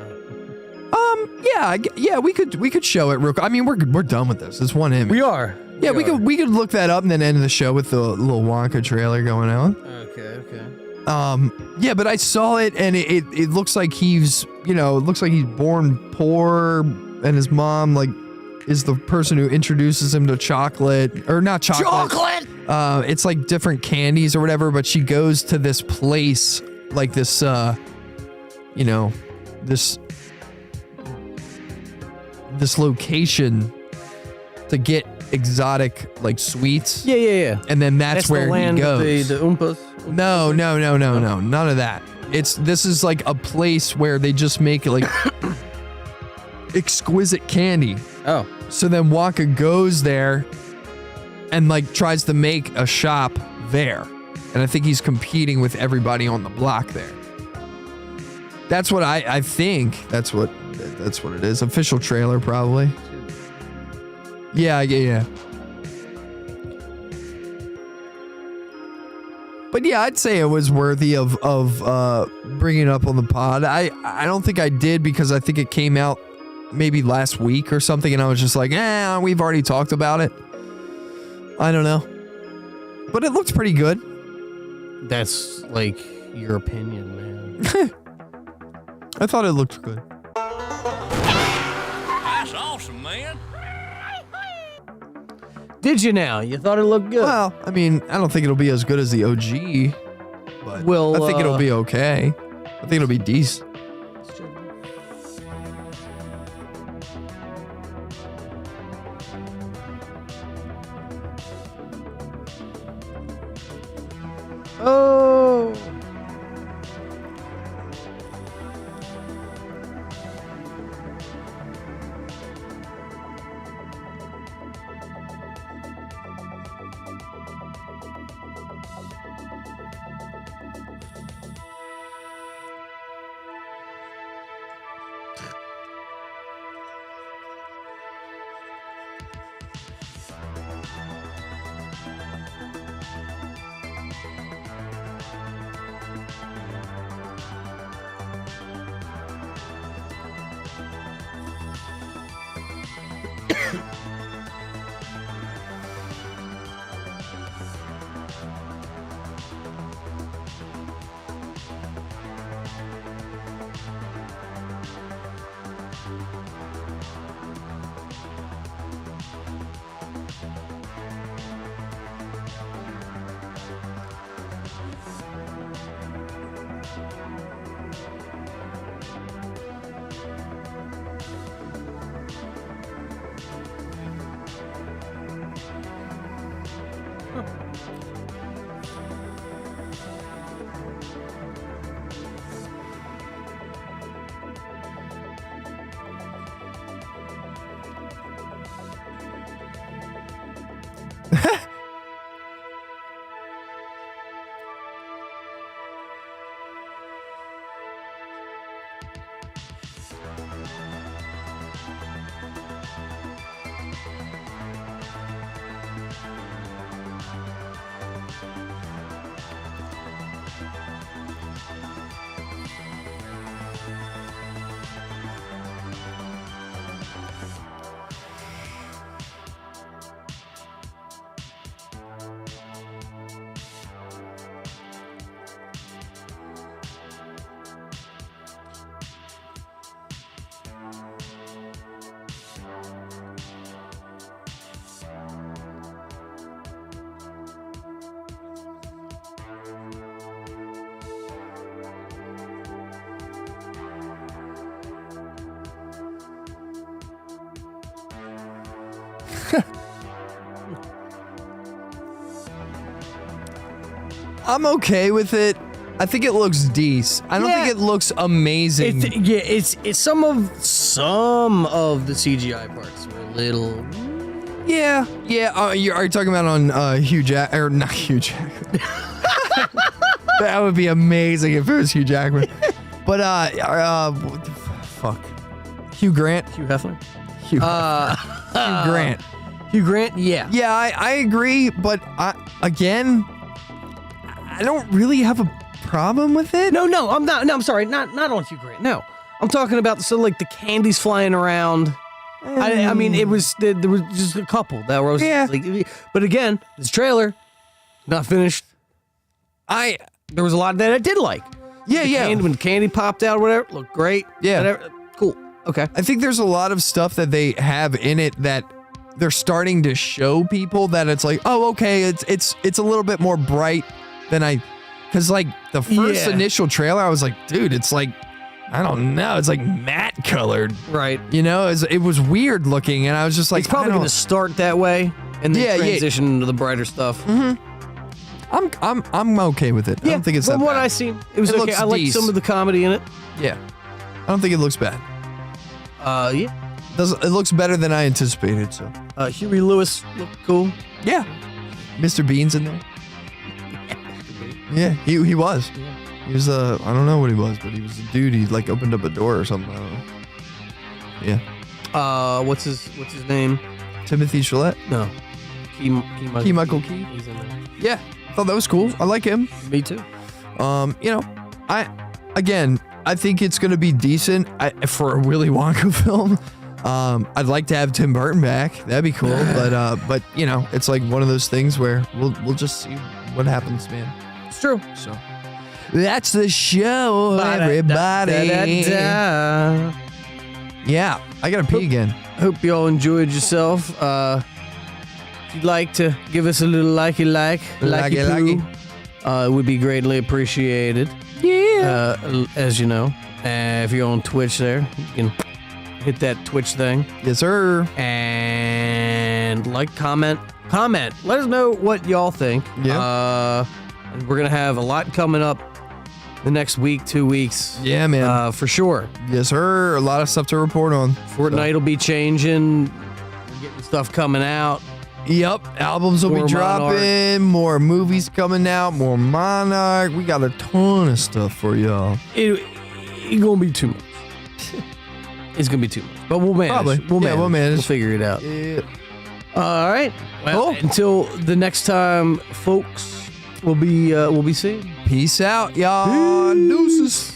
Yeah, we could show it real quick. I mean, we're done with this. It's one image. We are. Yeah, we could look that up and then end the show with the little Wonka trailer going on. Okay. Yeah, but I saw it and it looks like he's born poor and his mom like is the person who introduces him to chocolate or not chocolate. Chocolate. It's like different candies or whatever, but she goes to this place like this this location to get exotic like sweets. Yeah. And then that's where the land he goes. The Oompas. No, none of that. This is like a place where they just make like exquisite candy. Oh. So then Wonka goes there and like tries to make a shop there. And I think he's competing with everybody on the block there. That's what I think. That's what it is. Official trailer probably. Yeah. But yeah, I'd say it was worthy of bringing it up on the pod. I don't think I did because I think it came out maybe last week or something, and I was just like, we've already talked about it. I don't know. But it looks pretty good. That's like your opinion, man. I thought it looked good. That's awesome, man. Did you now? You thought it looked good? Well, I mean, I don't think it'll be as good as the OG, but I think it'll be okay. I think it'll be decent. Oh. I'm okay with it. I think it looks decent. I don't think it looks amazing. It's some of the CGI parts were a little. Yeah. Are you talking about on Hugh Jack or not Hugh Jackman? That would be amazing if it was Hugh Jackman. But what the fuck, Hugh Grant, Hugh Hefner. Hugh Grant. Hugh Grant. Yeah. Yeah, I agree, but I don't really have a problem with it. No, I'm not. No, I'm sorry. Not on Hugh Grant. No, I'm talking about like the candies flying around. I mean, there was just a couple that was like, but again, this trailer not finished. There was a lot that I did like. When the candy popped out, or whatever, looked great. Yeah, whatever. Cool. Okay. I think there's a lot of stuff that they have in it that they're starting to show people that it's like, oh, okay, it's a little bit more bright than because like the first initial trailer, I was like, dude, it's like, I don't know, it's like matte colored, right? You know, it was weird looking, and I was just like, it's probably going to start that way and then transition into the brighter stuff. Mm-hmm. I'm okay with it. I don't think it's that from what bad. I seen, it was okay. I liked some of the comedy in it. Yeah, I don't think it looks bad. Yeah. It looks better than I anticipated. So, Huey Lewis looked cool. Yeah, Mr. Bean's in there. Yeah, he was. Yeah. He was I don't know what he was, but he was a dude. He like opened up a door or something. I don't know. Yeah. What's his name? Timothy Chalamet. No. Key Michael Key. He's in there. Yeah, I thought that was cool. I like him. Me too. You know, I think it's gonna be decent for a Willy Wonka film. I'd like to have Tim Burton back. That'd be cool. But you know, it's like one of those things where we'll just see what happens, man. It's true. So that's the show, everybody. Yeah, I gotta pee again. Hope you all enjoyed yourself. If you'd like to give us a little likey poo, it would be greatly appreciated. Yeah. As you know, if you're on Twitch there, you can hit that Twitch thing. Yes, sir. And like, comment. Let us know what y'all think. Yeah. And we're going to have a lot coming up the next week, 2 weeks. Yeah, man. For sure. Yes, sir. A lot of stuff to report on. Fortnite will be changing. We're getting stuff coming out. Yep. Albums will be dropping. More movies coming out. More Monarch. We got a ton of stuff for y'all. It's going to be too much. It's going to be too much. But we'll manage. Probably. We'll manage. We'll figure it out. Yeah. All right. Well, until the next time, folks, we'll be seeing. Peace out, y'all. Deuces.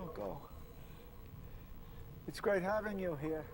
Don't go. It's great having you here.